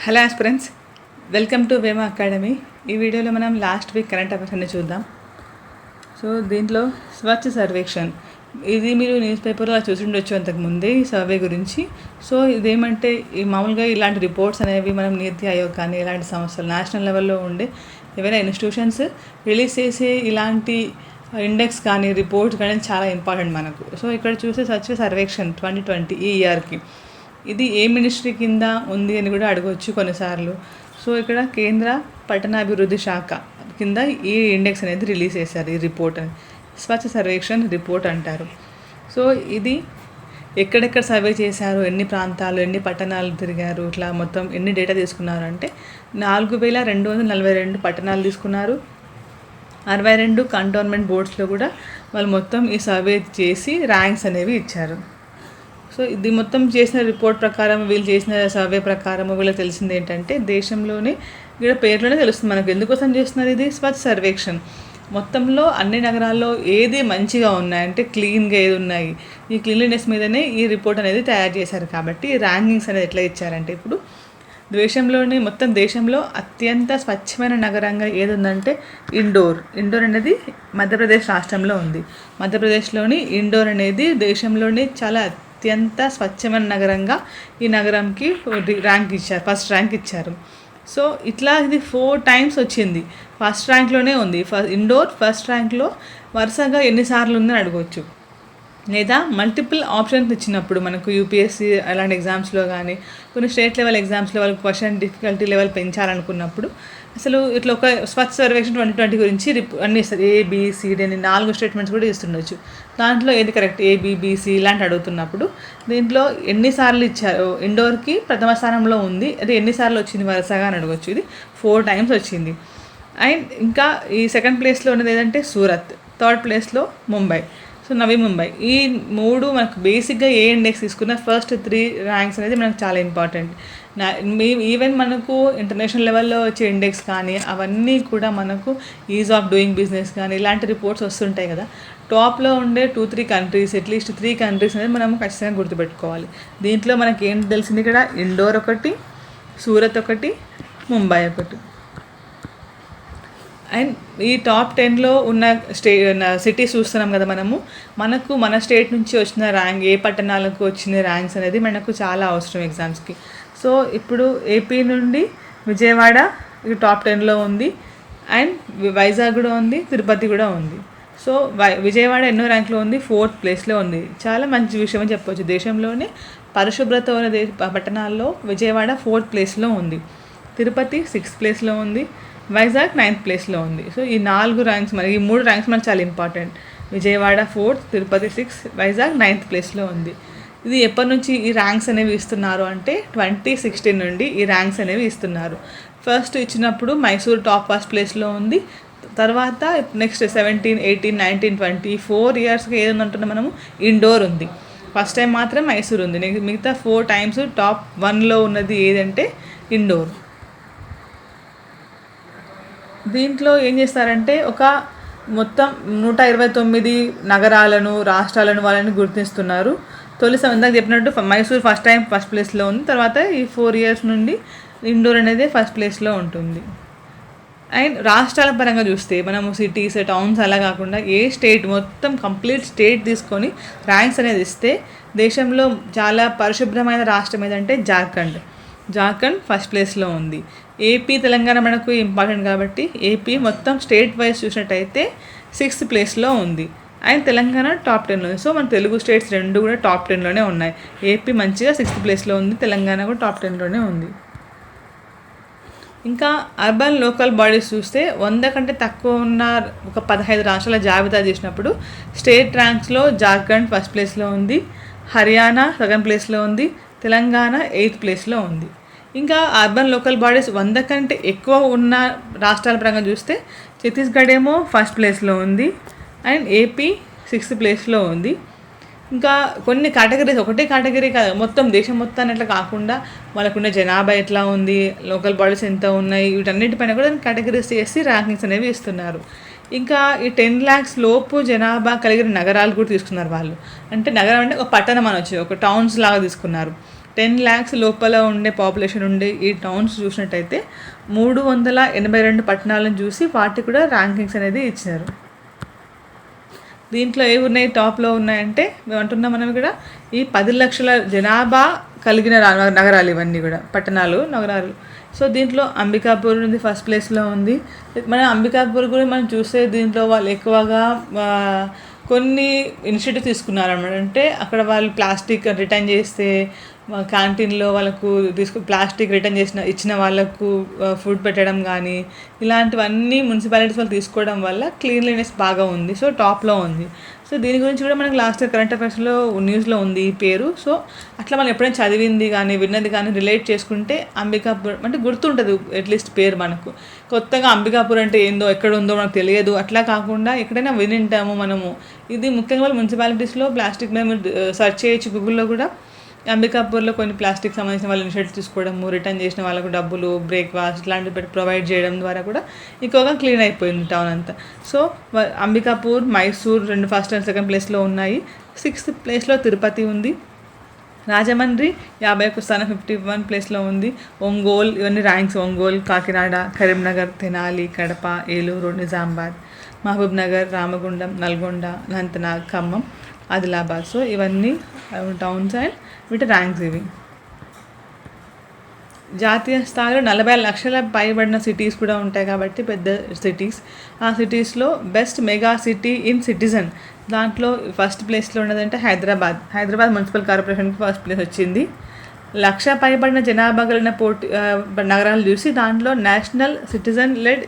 Hello aspirants, welcome to Vema Academy. ఈ వీడియోలో మనం లాస్ట్ వీక్ కరెంట్ అఫైర్స్ అన్ని చూద్దాం. సో దీంట్లో స్వచ్ఛ సర్వేక్షణ్, ఇది మీరు న్యూస్ పేపర్లో చూసి ఉండొచ్చు అంతకుముందే ఈ సర్వే గురించి. సో ఇదేమంటే మామూలుగా ఇలాంటి రిపోర్ట్స్ అనేవి మనం నీతి ఆయోగ్ కానీ ఇలాంటి సంస్థలు నేషనల్ లెవెల్లో ఉండే ఏవైనా ఇన్స్టిట్యూషన్స్ రిలీజ్ చేసే ఇలాంటి ఇండెక్స్ కానీ రిపోర్ట్స్ కానీ చాలా ఇంపార్టెంట్ మనకు. సో ఇక్కడ చూసే స్వచ్ఛ సర్వేక్షణ్ 2020 ఈ ఇయర్కి ఇది ఏ మినిస్ట్రీ కింద ఉంది అని కూడా అడగవచ్చు కొన్నిసార్లు. సో ఇక్కడ కేంద్ర పట్టణాభివృద్ధి శాఖ కింద ఈ ఇండెక్స్ అనేది రిలీజ్ చేశారు. ఈ రిపోర్ట్ అని స్వచ్ఛ సర్వేక్షణ్ రిపోర్ట్ అంటారు. సో ఇది ఎక్కడెక్కడ సర్వే చేశారు, ఎన్ని ప్రాంతాలు, ఎన్ని పట్టణాలు తిరిగారు, ఇట్లా మొత్తం ఎన్ని డేటా తీసుకున్నారు అంటే 4242 పట్టణాలు తీసుకున్నారు. 62 కంటోన్మెంట్ బోర్డ్స్లో కూడా వాళ్ళు మొత్తం ఈ సర్వే చేసి ర్యాంక్స్ అనేవి ఇచ్చారు. సో ఇది మొత్తం చేసిన రిపోర్ట్ ప్రకారం, వీళ్ళు చేసిన సర్వే ప్రకారం వీళ్ళకి తెలిసింది ఏంటంటే దేశంలోనే ఇక్కడ పేర్లోనే తెలుస్తుంది మనకు ఎందుకోసం చేస్తున్నారు. ఇది స్వచ్ఛ సర్వేక్షణ్ మొత్తంలో అన్ని నగరాల్లో ఏది మంచిగా ఉన్నాయంటే క్లీన్గా ఏది ఉన్నాయి, ఈ క్లీన్లీనెస్ మీదనే ఈ రిపోర్ట్ అనేది తయారు చేశారు. కాబట్టి ర్యాంకింగ్స్ అనేది ఎట్లా ఇచ్చారంటే ఇప్పుడు మొత్తం దేశంలో అత్యంత స్వచ్ఛమైన నగరంగా ఏది ఉందంటే ఇండోర్ అనేది మధ్యప్రదేశ్ రాష్ట్రంలో ఉంది. మధ్యప్రదేశ్లోని ఇండోర్ అనేది దేశంలోనే చాలా అత్యంత స్వచ్ఛమైన నగరంగా ఈ నగరంకి ఫస్ట్ ర్యాంక్ ఇచ్చారు. సో ఇట్లా ఇది 4 times వచ్చింది, ఫస్ట్ ర్యాంక్లోనే ఉంది. ఇండోర్ ఫస్ట్ ర్యాంక్లో వరుసగా ఎన్నిసార్లు ఉందని అడగవచ్చు. లేదా మల్టిపుల్ ఆప్షన్స్ ఇచ్చినప్పుడు మనకు యూపీఎస్సీ అలాంటి ఎగ్జామ్స్లో కానీ కొన్ని స్టేట్ లెవెల్ ఎగ్జామ్స్లో వాళ్ళకి క్వశ్చన్ డిఫికల్టీ లెవెల్ పెంచాలనుకున్నప్పుడు అసలు ఇట్లా ఒక స్వచ్ఛ సర్వేక్షణ్ 2020 గురించి అన్ని ఇస్తారు. ABCD అని 4 స్టేట్మెంట్స్ కూడా ఇస్తుండొచ్చు. దాంట్లో ఏది కరెక్ట్ ABBC ఇలాంటి అడుగుతున్నప్పుడు దీంట్లో ఎన్నిసార్లు ఇచ్చారు, ఇండోర్కి ప్రథమ స్థానంలో ఉంది, అది ఎన్నిసార్లు వచ్చింది వరుసగా అని అడగచ్చు. ఇది 4 times వచ్చింది. అండ్ ఇంకా ఈ సెకండ్ ప్లేస్లో ఉన్నది ఏదంటే సూరత్, థర్డ్ ప్లేస్లో ముంబై, సో నవీ ముంబై. ఈ 3 మనకు బేసిక్గా ఏ ఇండెక్స్ తీసుకున్న ఫస్ట్ 3 ర్యాంక్స్ అనేది మనకు చాలా ఇంపార్టెంట్. ఈవెన్ మనకు ఇంటర్నేషనల్ లెవెల్లో వచ్చే ఇండెక్స్ కానీ అవన్నీ కూడా మనకు ఈజ్ ఆఫ్ డూయింగ్ బిజినెస్ కానీ ఇలాంటి రిపోర్ట్స్ వస్తుంటాయి కదా. టాప్లో ఉండే 2-3 కంట్రీస్, అట్లీస్ట్ 3 కంట్రీస్ అనేది మనం ఖచ్చితంగా గుర్తుపెట్టుకోవాలి. దీంట్లో మనకి ఏంటి తెలిసింది, ఇక్కడ ఇండోర్ ఒకటి, సూరత్ ఒకటి, ముంబై ఒకటి. అండ్ ఈ టాప్ 10లో ఉన్న సిటీస్ చూస్తున్నాం కదా మనకు మన స్టేట్ నుంచి వచ్చిన ర్యాంక్, ఏ పట్టణాలకు వచ్చిన ర్యాంక్స్ అనేది మనకు చాలా అవసరం ఎగ్జామ్స్కి. సో ఇప్పుడు ఏపీ నుండి విజయవాడ ఇది టాప్ 10లో ఉంది, అండ్ వైజాగ్ కూడా ఉంది, తిరుపతి కూడా ఉంది. సో విజయవాడ ఎన్నో ర్యాంక్లో ఉంది, 4th ప్లేస్లో ఉంది. చాలా మంచి విషయం అని చెప్పవచ్చు. దేశంలోనే పరిశుభ్రత ఉన్న పట్టణాల్లో విజయవాడ 4th ప్లేస్లో ఉంది, తిరుపతి 6th ప్లేస్లో ఉంది, వైజాగ్ 9th ప్లేస్లో ఉంది. సో ఈ 4 ర్యాంక్స్ ఈ 3 ర్యాంక్స్ మనకు చాలా important. Vijayawada 4th, Tirupati 6th, Vizag 9th ప్లేస్లో ఉంది. ఇది ఎప్పటి నుంచి ఈ ర్యాంక్స్ అనేవి ఇస్తున్నారు అంటే 2016 నుండి ఈ ర్యాంక్స్ అనేవి ఇస్తున్నారు. ఫస్ట్ ఇచ్చినప్పుడు మైసూర్ ఫస్ట్ ప్లేస్లో ఉంది. తర్వాత నెక్స్ట్ 17, 18, 19, 20 4 yearsకి ఏది ఉందంటున్నా మనము ఇండోర్ ఉంది. ఫస్ట్ టైం మాత్రం మైసూర్ ఉంది. మిగతా 4 times టాప్ 1లో ఉన్నది ఏదంటే ఇండోర్. దీంట్లో ఏం చేస్తారంటే ఒక మొత్తం 129 నగరాలను, రాష్ట్రాలను వాళ్ళని గుర్తిస్తున్నారు. ఇందాక చెప్పినట్టు మైసూర్ ఫస్ట్ ప్లేస్లో ఉంది. తర్వాత ఈ 4 years నుండి ఇండోర్ అనేది ఫస్ట్ ప్లేస్లో ఉంటుంది. అండ్ రాష్ట్రాల పరంగా చూస్తే మనము సిటీస్, టౌన్స్ అలా కాకుండా ఏ స్టేట్ మొత్తం కంప్లీట్ స్టేట్ తీసుకొని ర్యాంక్స్ అనేది ఇస్తే దేశంలో చాలా పరిశుభ్రమైన రాష్ట్రం ఏదంటే జార్ఖండ్ ఫస్ట్ ప్లేస్లో ఉంది. ఏపీ, తెలంగాణ మనకు ఇంపార్టెంట్ కాబట్టి ఏపీ మొత్తం స్టేట్ వైజ్ చూసినట్టయితే 6th ప్లేస్లో ఉంది, అండ్ తెలంగాణ టాప్ 10లో ఉంది. సో మన తెలుగు స్టేట్స్ 2 కూడా టాప్ 10లోనే ఉన్నాయి. ఏపీ మంచిగా 6th ప్లేస్లో ఉంది, తెలంగాణ కూడా టాప్ 10లోనే ఉంది. ఇంకా అర్బన్ లోకల్ బాడీస్ చూస్తే 100 కంటే తక్కువ ఉన్న ఒక 15 రాష్ట్రాల జాబితా చేసినప్పుడు స్టేట్ ర్యాంక్స్లో జార్ఖండ్ ఫస్ట్ ప్లేస్లో ఉంది, హర్యానా 2nd ప్లేస్లో ఉంది, తెలంగాణ 8th ప్లేస్లో ఉంది. ఇంకా అర్బన్ లోకల్ బాడీస్ 100 కంటే ఎక్కువ ఉన్న రాష్ట్రాల పరంగా చూస్తే ఛత్తీస్గఢ్ ఏమో ఫస్ట్ ప్లేస్లో ఉంది, అండ్ ఏపీ 6th ప్లేస్లో ఉంది. ఇంకా కొన్ని కేటగిరీస్, ఒకటే కేటగిరీ కాదు, మొత్తం దేశం మొత్తాన్ని అట్లా కాకుండా వాళ్ళకున్న జనాభా ఎట్లా ఉంది, లోకల్ బాడీస్ ఎంత ఉన్నాయి, వీటన్నిటిపైన కూడా కేటగిరీస్ చేసి ర్యాంకింగ్స్ అనేవి ఇస్తున్నారు. ఇంకా ఈ 10 lakhs లోపు జనాభా కలిగిన నగరాలు కూడా తీసుకున్నారు వాళ్ళు. అంటే నగరం అంటే ఒక పట్టణం అనొచ్చు, ఒక టౌన్స్ లాగా తీసుకున్నారు. 10 lakhs లోపల ఉండే పాపులేషన్ ఉండే ఈ టౌన్స్ చూసినట్టయితే 382 పట్టణాలను చూసి వాటికి కూడా ర్యాంకింగ్స్ అనేది ఇచ్చినారు. దీంట్లో ఏవి ఉన్నాయి, టాప్లో ఉన్నాయంటే మేము అంటున్నాం మనం ఇక్కడ ఈ 10 లక్షల జనాభా కలిగిన నగరాలు ఇవన్నీ కూడా పట్టణాలు, నగరాలు. సో దీంట్లో అంబికాపూర్ ఉంది, ఫస్ట్ ప్లేస్లో ఉంది. మన అంబికాపూర్ కూడా మనం చూస్తే దీంట్లో వాళ్ళు ఎక్కువగా కొన్ని ఇనిషియేటివ్ తీసుకున్నారన్నమాట. అంటే అక్కడ వాళ్ళు ప్లాస్టిక్ రిటర్న్ చేస్తే క్యాంటీన్లో వాళ్ళకు ప్లాస్టిక్ రిటర్న్ ఇచ్చిన వాళ్ళకు ఫుడ్ పెట్టడం కానీ ఇలాంటివన్నీ మున్సిపాలిటీస్ వాళ్ళు తీసుకోవడం వల్ల క్లీన్లీనెస్ బాగా ఉంది. సో టాప్లో ఉంది. సో దీని గురించి కూడా మనకు లాస్ట్ ఇయర్ కరెంట్ అఫైర్స్లో న్యూస్లో ఉంది ఈ పేరు. సో అట్లా మనం ఎప్పుడైనా చదివింది కానీ విన్నది కానీ రిలేట్ చేసుకుంటే అంబికాపూర్ అంటే గుర్తుంటుంది అట్లీస్ట్ పేరు మనకు. కొత్తగా అంబికాపూర్ అంటే ఏందో ఎక్కడ ఉందో మనకు తెలియదు అట్లా కాకుండా ఎక్కడైనా వినింటాము మనము. ఇది ముఖ్యంగా వాళ్ళు మున్సిపాలిటీస్లో ప్లాస్టిక్ మేము సెర్చ్ చేయొచ్చు గూగుల్లో కూడా. అంబికాపూర్లో కొన్ని ప్లాస్టిక్ సంబంధించిన వాళ్ళు ఇనిషియేటివ్ తీసుకోవడము, రిటర్న్ చేసిన వాళ్ళకు డబ్బులు, బ్రేక్ఫాస్ట్ ఇట్లాంటివి ప్రొవైడ్ చేయడం ద్వారా కూడా ఎక్కువగా క్లీన్ అయిపోయింది టౌన్ అంతా. So Ambikapur, Mysore 2 first and second ప్లేస్లో ఉన్నాయి. 6th ప్లేస్లో తిరుపతి ఉంది. రాజమండ్రి 51 స్థానం 51 ప్లేస్లో ఉంది. ఒంగోల్ ఇవన్నీ ర్యాంక్స్. ఒంగోల్, కాకినాడ, కరీంనగర్, తెనాలి, కడప, ఏలూరు, నిజామాబాద్, మహబూబ్ నగర్, రామగుండం, నల్గొండ, అనంతనాగ్, ఖమ్మం, ఆదిలాబాద్. సో ఇవన్నీ టౌన్స్ అండ్ వీటి ర్యాంక్స్ ఇవి. జాతీయ స్థాయిలో 40 లక్షల పైబడిన సిటీస్ కూడా ఉంటాయి కాబట్టి పెద్ద సిటీస్. ఆ సిటీస్లో best mega city in citizen దాంట్లో ఫస్ట్ ప్లేస్లో ఉన్నదంటే హైదరాబాద్ మున్సిపల్ కార్పొరేషన్కి ఫస్ట్ ప్లేస్ వచ్చింది. 1,00,000 పైబడిన జనాభా కలిగిన నగరాలు చూసి దాంట్లో నేషనల్ సిటిజన్ లెడ్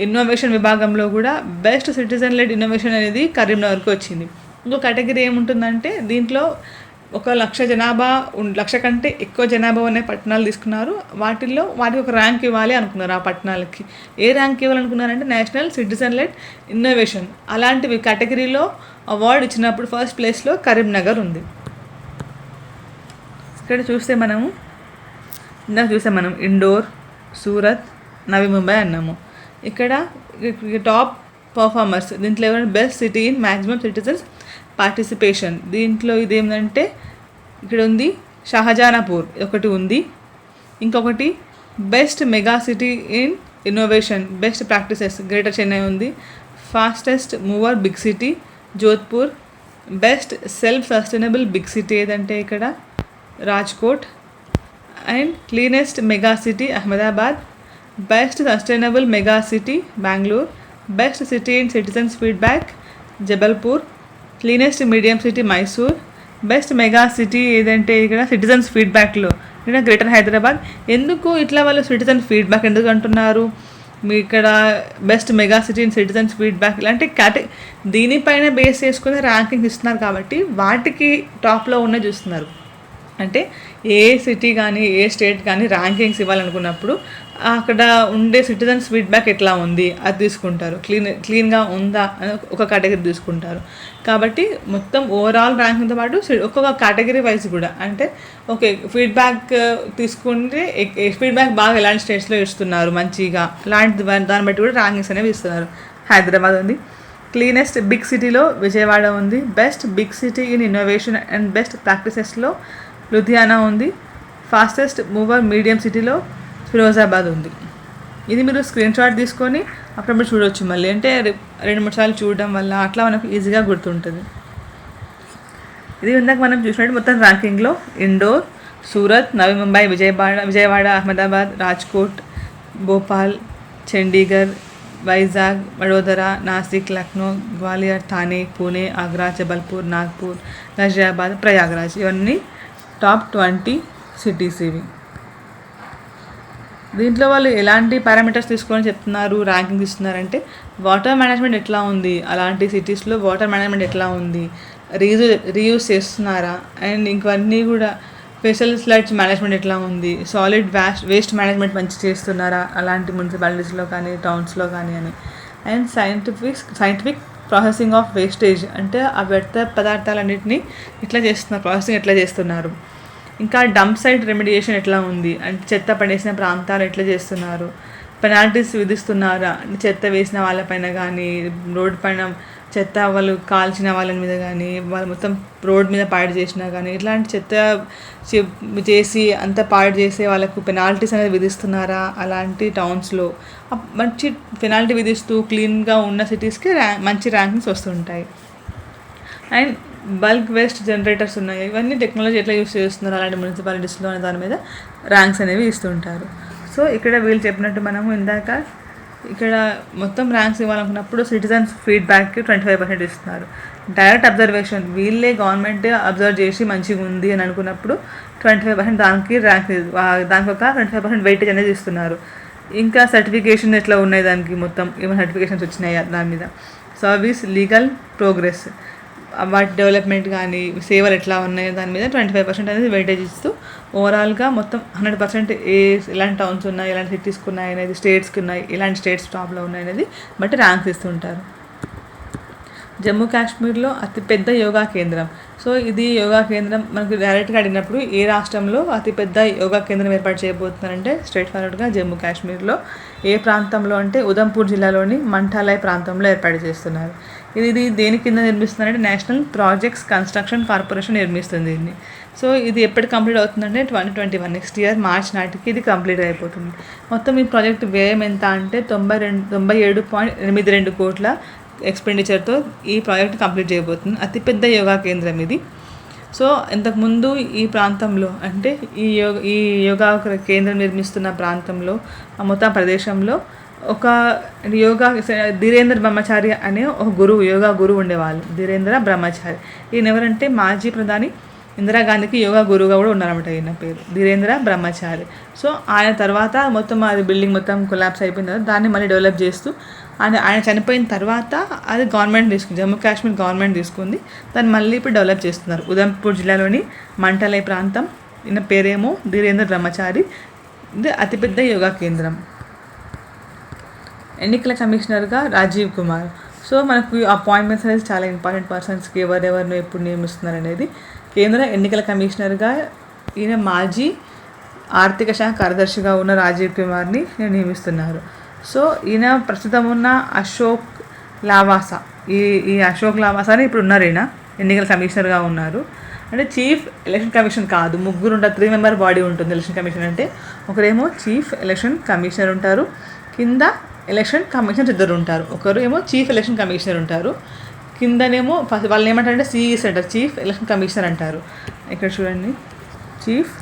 ఇన్నోవేషన్ విభాగంలో కూడా బెస్ట్ సిటిజన్ లెడ్ ఇన్నోవేషన్ అనేది కరీంనగర్కి వచ్చింది. ఇంకో కేటగిరీ ఏముంటుందంటే దీంట్లో 1,00,000 జనాభా 1,00,000 కంటే ఎక్కువ జనాభా ఉన్న పట్టణాలు తీసుకున్నారు. వాటికి ఒక ర్యాంక్ ఇవ్వాలి అనుకున్నారు. ఆ పట్టణాలకి ఏ ర్యాంక్ ఇవ్వాలనుకున్నారంటే నేషనల్ సిటిజన్ లెడ్ ఇన్నోవేషన్. అలాంటివి కేటగిరీలో అవార్డు ఇచ్చినప్పుడు ఫస్ట్ ప్లేస్లో కరీంనగర్ ఉంది. ఇక్కడ చూస్తే మనం ఇండోర్, సూరత్, నవీ ముంబై అన్నాము. ఇక్కడ టాప్ పర్ఫార్మర్స్ దీంట్లో ఎవరైనా best city in maximum citizens participation. దీంట్లో ఇదేంటంటే ఇక్కడ ఉంది షహజానాపూర్ ఒకటి ఉంది. ఇంకొకటి best mega city in innovation best practices greater Chennai ఉంది. Fastest mover big city Jodhpur. Best self sustainable big city ఏదంటే ఇక్కడ Rajkot. And cleanest mega city Ahmedabad. Best sustainable mega city Bengaluru. Best city in citizens feedback Jabalpur. Cleanest medium city Mysore. Best mega city ఏదంటే ఇక్కడ citizens ఫీడ్బ్యాక్లో ఇక్కడ greater Hyderabad. ఎందుకు ఇట్లా వాళ్ళు సిటిజన్ ఫీడ్బ్యాక్ ఎందుకు అంటున్నారు? మీ ఇక్కడ best mega city in citizens feedback ఇలాంటి దీనిపైన బేస్ చేసుకుని ర్యాంకింగ్ ఇస్తున్నారు కాబట్టి వాటికి టాప్లో ఉన్న చూస్తున్నారు. అంటే ఏ సిటీ కానీ ఏ స్టేట్ కానీ ర్యాంకింగ్స్ ఇవ్వాలనుకున్నప్పుడు అక్కడ ఉండే సిటిజన్స్ ఫీడ్బ్యాక్ ఎట్లా ఉంది అది తీసుకుంటారు. క్లీన్గా ఉందా అని ఒక కేటగిరీ తీసుకుంటారు. కాబట్టి మొత్తం ఓవరాల్ ర్యాంకింగ్తో పాటు ఒక్కొక్క కేటగిరీ వైజ్ కూడా అంటే ఓకే ఫీడ్బ్యాక్ తీసుకుంటే ఫీడ్బ్యాక్ బాగా ఎలాంటి స్టేట్స్లో ఇస్తున్నారు మంచిగా అలాంటి దాన్ని బట్టి కూడా ర్యాంకింగ్స్ అనేవి ఇస్తున్నారు. హైదరాబాద్ ఉంది. క్లీనెస్ట్ బిగ్ సిటీలో విజయవాడ ఉంది. Best big city in innovation and best ప్రాక్టీసెస్లో లుధియానా ఉంది. ఫాస్టెస్ట్ మూవర్ మీడియం సిటీలో ఫిరోజాబాద్ ఉంది. ఇది మీరు స్క్రీన్ షాట్ తీసుకొని అప్పుడప్పుడు చూడవచ్చు. మళ్ళీ అంటే 2-3 సార్లు చూడడం వల్ల అట్లా మనకు ఈజీగా గుర్తుంటుంది. ఇది ఇందాక మనం చూసినట్టు మొత్తం ర్యాంకింగ్లో ఇండోర్, సూరత్, నవీ ముంబై, విజయవాడ, అహ్మదాబాద్, రాజ్కోట్, భోపాల్, చండీగఢ్, వైజాగ్, వడోదర, నాసిక్, లక్నో, గ్వాలియర్, థానే, పూణే, ఆగ్రా, జబల్పూర్, నాగ్పూర్, గాజియాబాద్, ప్రయాగ్రాజ్ ఇవన్నీ టాప్ 20 సిటీస్ ఇవి. దీంట్లో వాళ్ళు ఎలాంటి పారామీటర్స్ తీసుకొని చెప్తున్నారు ర్యాంకింగ్ ఇస్తున్నారంటే వాటర్ మేనేజ్మెంట్ ఎట్లా ఉంది, అలాంటి సిటీస్లో వాటర్ మేనేజ్మెంట్ ఎట్లా ఉంది, రీయూజ్ చేస్తున్నారా, అండ్ ఇంకవన్నీ కూడా స్పెషల్ ఫ్లడ్స్ మేనేజ్మెంట్ ఎట్లా ఉంది, సాలిడ్ వేస్ట్ మేనేజ్మెంట్ మంచి చేస్తున్నారా అలాంటి మున్సిపాలిటీస్లో కానీ టౌన్స్లో కానీ అని, and scientific processing of wastage అంటే ఆ వ్యర్థ పదార్థాలన్నింటినీ ఎట్లా చేస్తున్నారు, ప్రాసెసింగ్ ఎట్లా చేస్తున్నారు, ఇంకా డంప్ సైట్ రెమిడియేషన్ ఎట్లా ఉంది అంటే చెత్త పడేసిన ప్రాంతాలు ఎట్లా చేస్తున్నారు, పెనాల్టీస్ విధిస్తున్నారా చెత్త వేసిన వాళ్ళపైన కానీ రోడ్డు పైన చెత్త వాళ్ళు కాల్చిన వాళ్ళ మీద కానీ, వాళ్ళు మొత్తం రోడ్ మీద పాడు చేసినా కానీ, ఇట్లాంటి చెత్త చేసి అంత పాడు చేసే వాళ్ళకు పెనాల్టీస్ అనేది విధిస్తున్నారా అలాంటి టౌన్స్లో మంచి పెనాల్టీ విధిస్తూ క్లీన్గా ఉన్న సిటీస్కి మంచి ర్యాంకింగ్స్ వస్తుంటాయి. అండ్ బల్క్ వేస్ట్ జనరేటర్స్ ఉన్నాయి, ఇవన్నీ టెక్నాలజీ ఎట్లా యూస్ చేస్తున్నారు అలాంటి మున్సిపాలిటీస్లో అనే దాని మీద ర్యాంక్స్ అనేవి ఇస్తుంటారు. సో ఇక్కడ వీళ్ళు చెప్పినట్టు మనము ఇందాక ఇక్కడ మొత్తం ర్యాంక్స్ ఇవ్వాలనుకున్నప్పుడు సిటిజన్స్ ఫీడ్బ్యాక్కి 25% ఇస్తున్నారు. డైరెక్ట్ అబ్జర్వేషన్ వీళ్ళే గవర్నమెంట్ అబ్జర్వ్ చేసి మంచిగా ఉంది అని అనుకున్నప్పుడు 25% దానికి ర్యాంక్, దానికి ఒక 25% వెయిటేజ్ అనేది ఇస్తున్నారు. ఇంకా సర్టిఫికేషన్ ఎట్లా ఉన్నాయి దానికి, మొత్తం ఏమైనా సర్టిఫికేషన్స్ వచ్చినాయి దాని మీద, సర్వీస్, లీగల్ ప్రోగ్రెస్, వాటి డెవలప్మెంట్ కానీ సేవలు ఎట్లా ఉన్నాయో దాని మీద 25% అనేది వెయిటేజ్ ఇస్తూ ఓవరాల్గా మొత్తం 100% ఎలాంటి టౌన్స్ ఉన్నాయి, ఎలాంటి సిటీస్కి ఉన్నాయి అనేది, స్టేట్స్కి ఉన్నాయి, ఎలాంటి స్టేట్స్ టాప్లో ఉన్నాయి అనేది బట్టి ర్యాంక్స్ ఇస్తుంటారు. జమ్మూ కాశ్మీర్లో అతిపెద్ద యోగా కేంద్రం. సో ఇది యోగా కేంద్రం మనకు డైరెక్ట్గా అడిగినప్పుడు ఏ రాష్ట్రంలో అతిపెద్ద యోగా కేంద్రం ఏర్పాటు చేయబోతున్నారంటే స్ట్రైట్ ఫార్వర్డ్గా జమ్మూ కాశ్మీర్లో. ఏ ప్రాంతంలో అంటే ఉదంపూర్ జిల్లాలోని మంఠాలయ్ ప్రాంతంలో ఏర్పాటు చేస్తున్నారు. ఇది దేని కింద నిర్మిస్తున్నారంటే నేషనల్ ప్రాజెక్ట్స్ కన్స్ట్రక్షన్ కార్పొరేషన్ నిర్మిస్తుంది దీన్ని. సో ఇది ఎప్పటి కంప్లీట్ అవుతుందంటే 2021 నెక్స్ట్ ఇయర్ మార్చ్ నాటికి ఇది కంప్లీట్ అయిపోతుంది. మొత్తం ఈ ప్రాజెక్ట్ వ్యయం ఎంత అంటే 97.82 కోట్ల ఎక్స్పెండిచర్తో ఈ ప్రాజెక్ట్ కంప్లీట్ చేయబోతుంది. అతిపెద్ద యోగా కేంద్రం ఇది. సో ఇంతకుముందు ఈ ప్రాంతంలో అంటే ఈ యోగా కేంద్రం నిర్మిస్తున్న ప్రాంతంలో మొత్తం ప్రదేశంలో ఒక యోగా ధీరేంద్ర బ్రహ్మచారి అనే ఒక గురువు, యోగా గురువు ఉండేవాళ్ళు. ధీరేంద్ర బ్రహ్మచారి ఈయన ఎవరంటే మాజీ ప్రధాని ఇందిరాగాంధీకి యోగా గురువుగా కూడా ఉన్నారన్నమాట. ఈయన పేరు ధీరేంద్ర బ్రహ్మచారి. సో ఆయన తర్వాత మొత్తం అది బిల్డింగ్ మొత్తం కొలాప్స్ అయిపోయిన తర్వాత దాన్ని మళ్ళీ డెవలప్ చేస్తూ ఆయన చనిపోయిన తర్వాత అది గవర్నమెంట్ తీసుకుంది, జమ్మూ కాశ్మీర్ గవర్నమెంట్ తీసుకుంది. దాన్ని మళ్ళీ ఇప్పుడు డెవలప్ చేస్తున్నారు. ఉదంపూర్ జిల్లాలోని మంఠాలయ్ ప్రాంతం. ఈయన పేరేమో ధీరేంద్ర బ్రహ్మచారి. ఇది అతిపెద్ద యోగా కేంద్రం. ఎన్నికల కమిషనర్గా రాజీవ్ కుమార్. సో మనకు అపాయింట్మెంట్స్ అనేది చాలా ఇంపార్టెంట్. పర్సన్స్కి ఎవరెవరిని ఎప్పుడు నియమిస్తున్నారు అనేది. కేంద్ర ఎన్నికల కమిషనర్గా ఈయన మాజీ ఆర్థిక శాఖ కార్యదర్శిగా ఉన్న రాజీవ్ కుమార్ని నియమిస్తున్నారు. సో ఈయన ప్రస్తుతం ఉన్న అశోక్ లావాసా, ఈ అశోక్ లావాసాని ఇప్పుడు ఉన్నారు. ఈయన ఎన్నికల కమిషనర్గా ఉన్నారు. అంటే చీఫ్ ఎలక్షన్ కమిషన్ కాదు, ముగ్గురు ఉంటారు. 3 మెంబర్ బాడీ ఉంటుంది ఎలక్షన్ కమిషన్ అంటే. ఒకరేమో చీఫ్ ఎలక్షన్ కమిషనర్ ఉంటారు, కింద ఎలక్షన్ కమిషనర్ ఇద్దరు ఉంటారు. ఒకరు ఏమో చీఫ్ ఎలక్షన్ కమిషనర్ ఉంటారు, కిందనేమో వాళ్ళని ఏమంటారంటే సిఈసి అంటారు, చీఫ్ ఎలక్షన్ కమిషనర్ అంటారు. ఇక్కడ చూడండి, చీఫ్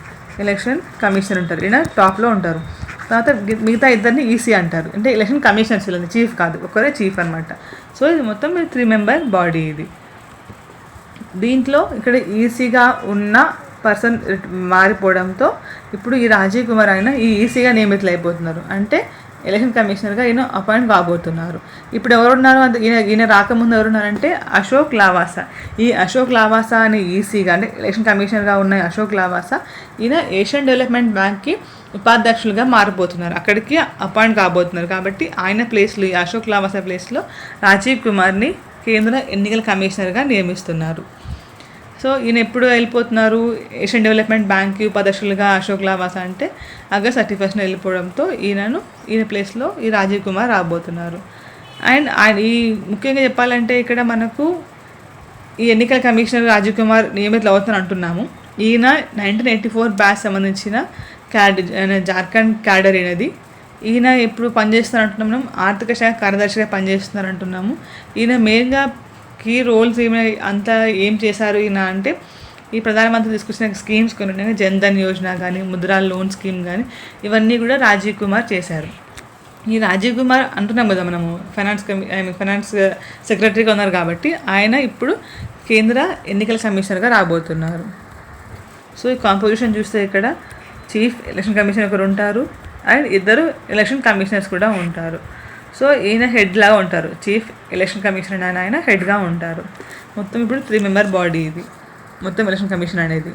ఎలక్షన్ కమిషనర్ ఉంటారు, ఈయన టాప్లో ఉంటారు. తర్వాత మిగతా ఇద్దరిని ఈసీ అంటారు, అంటే ఎలక్షన్ కమిషనర్స్, ఇలా చీఫ్ కాదు, ఒకరే చీఫ్ అనమాట. సో ఇది మొత్తం 3 మెంబర్ బాడీ ఇది. దీంట్లో ఇక్కడ ఈసీగా ఉన్న పర్సన్ మారిపోవడంతో ఇప్పుడు ఈ రాజీవ్ కుమార్ ఆయన ఈ ఈసీగా నియమితులు అయిపోతున్నారు. అంటే ఎలక్షన్ కమిషనర్గా ఈయన అపాయింట్ కాబోతున్నారు. ఇప్పుడు ఎవరున్నారు అంటే ఈయన రాకముందు ఎవరున్నారంటే అశోక్ లావాసా. ఈ అశోక్ లావాసా అనే ఈసీగా అంటే ఎలక్షన్ కమిషనర్గా ఉన్న అశోక్ లావాసా ఈయన ఏషియన్ డెవలప్మెంట్ బ్యాంక్కి ఉపాధ్యక్షులుగా మారిపోతున్నారు, అక్కడికి అపాయింట్ కాబోతున్నారు. కాబట్టి ఆయన ప్లేస్లో, ఈ అశోక్ లావాసా ప్లేస్లో రాజీవ్ కుమార్ని కేంద్ర ఎన్నికల కమిషనర్గా నియమిస్తున్నారు. సో ఈయన ఎప్పుడు వెళ్ళిపోతున్నారు ఏషియన్ డెవలప్మెంట్ బ్యాంక్కి ఉపాధ్యక్షులుగా అశోక్ లావాసా అంటే ఆగస్ట్ 31 వెళ్ళిపోవడంతో ఈయన ప్లేస్లో ఈ రాజీవ్ కుమార్ రాబోతున్నారు. అండ్ ఈ ముఖ్యంగా చెప్పాలంటే ఇక్కడ మనకు ఈ ఎన్నికల కమిషనర్ రాజీవ్ కుమార్ నియమితులు అవుతారని అంటున్నాము. ఈయన 1984 బ్యాచ్ సంబంధించిన జార్ఖండ్ క్యాడర్ ఈయన ఎప్పుడు పనిచేస్తున్నారు అంటున్నాము, మనం ఆర్థిక శాఖ కార్యదర్శిగా పనిచేస్తున్నారు అంటున్నాము. ఈయన మెయిన్గా కీ రోల్స్ అంతా ఏం చేశారు ఈయన అంటే, ఈ ప్రధానమంత్రి తీసుకొచ్చిన స్కీమ్స్ కొన్ని ఉన్నాయి, జన్ధన్ యోజన కానీ, ముద్రా లోన్ స్కీమ్ కానీ, ఇవన్నీ కూడా రాజీవ్ కుమార్ చేశారు. ఈ రాజీవ్ కుమార్ అంటున్నాం కదా మనము ఫైనాన్స్ సెక్రటరీగా ఉన్నారు కాబట్టి ఆయన ఇప్పుడు కేంద్ర ఎన్నికల కమిషనర్గా రాబోతున్నారు. సో ఈ కాంపోజిషన్ చూస్తే ఇక్కడ చీఫ్ ఎలక్షన్ కమిషనర్ ఒకరు ఉంటారు అండ్ ఇద్దరు ఎలక్షన్ కమిషనర్స్ కూడా ఉంటారు. సో ఈయన హెడ్లాగా ఉంటారు, చీఫ్ ఎలక్షన్ కమిషనర్ అని ఆయన హెడ్గా ఉంటారు. మొత్తం ఇప్పుడు 3 మెంబర్ బాడీ ఇది మొత్తం ఎలక్షన్ కమిషన్ అనేది.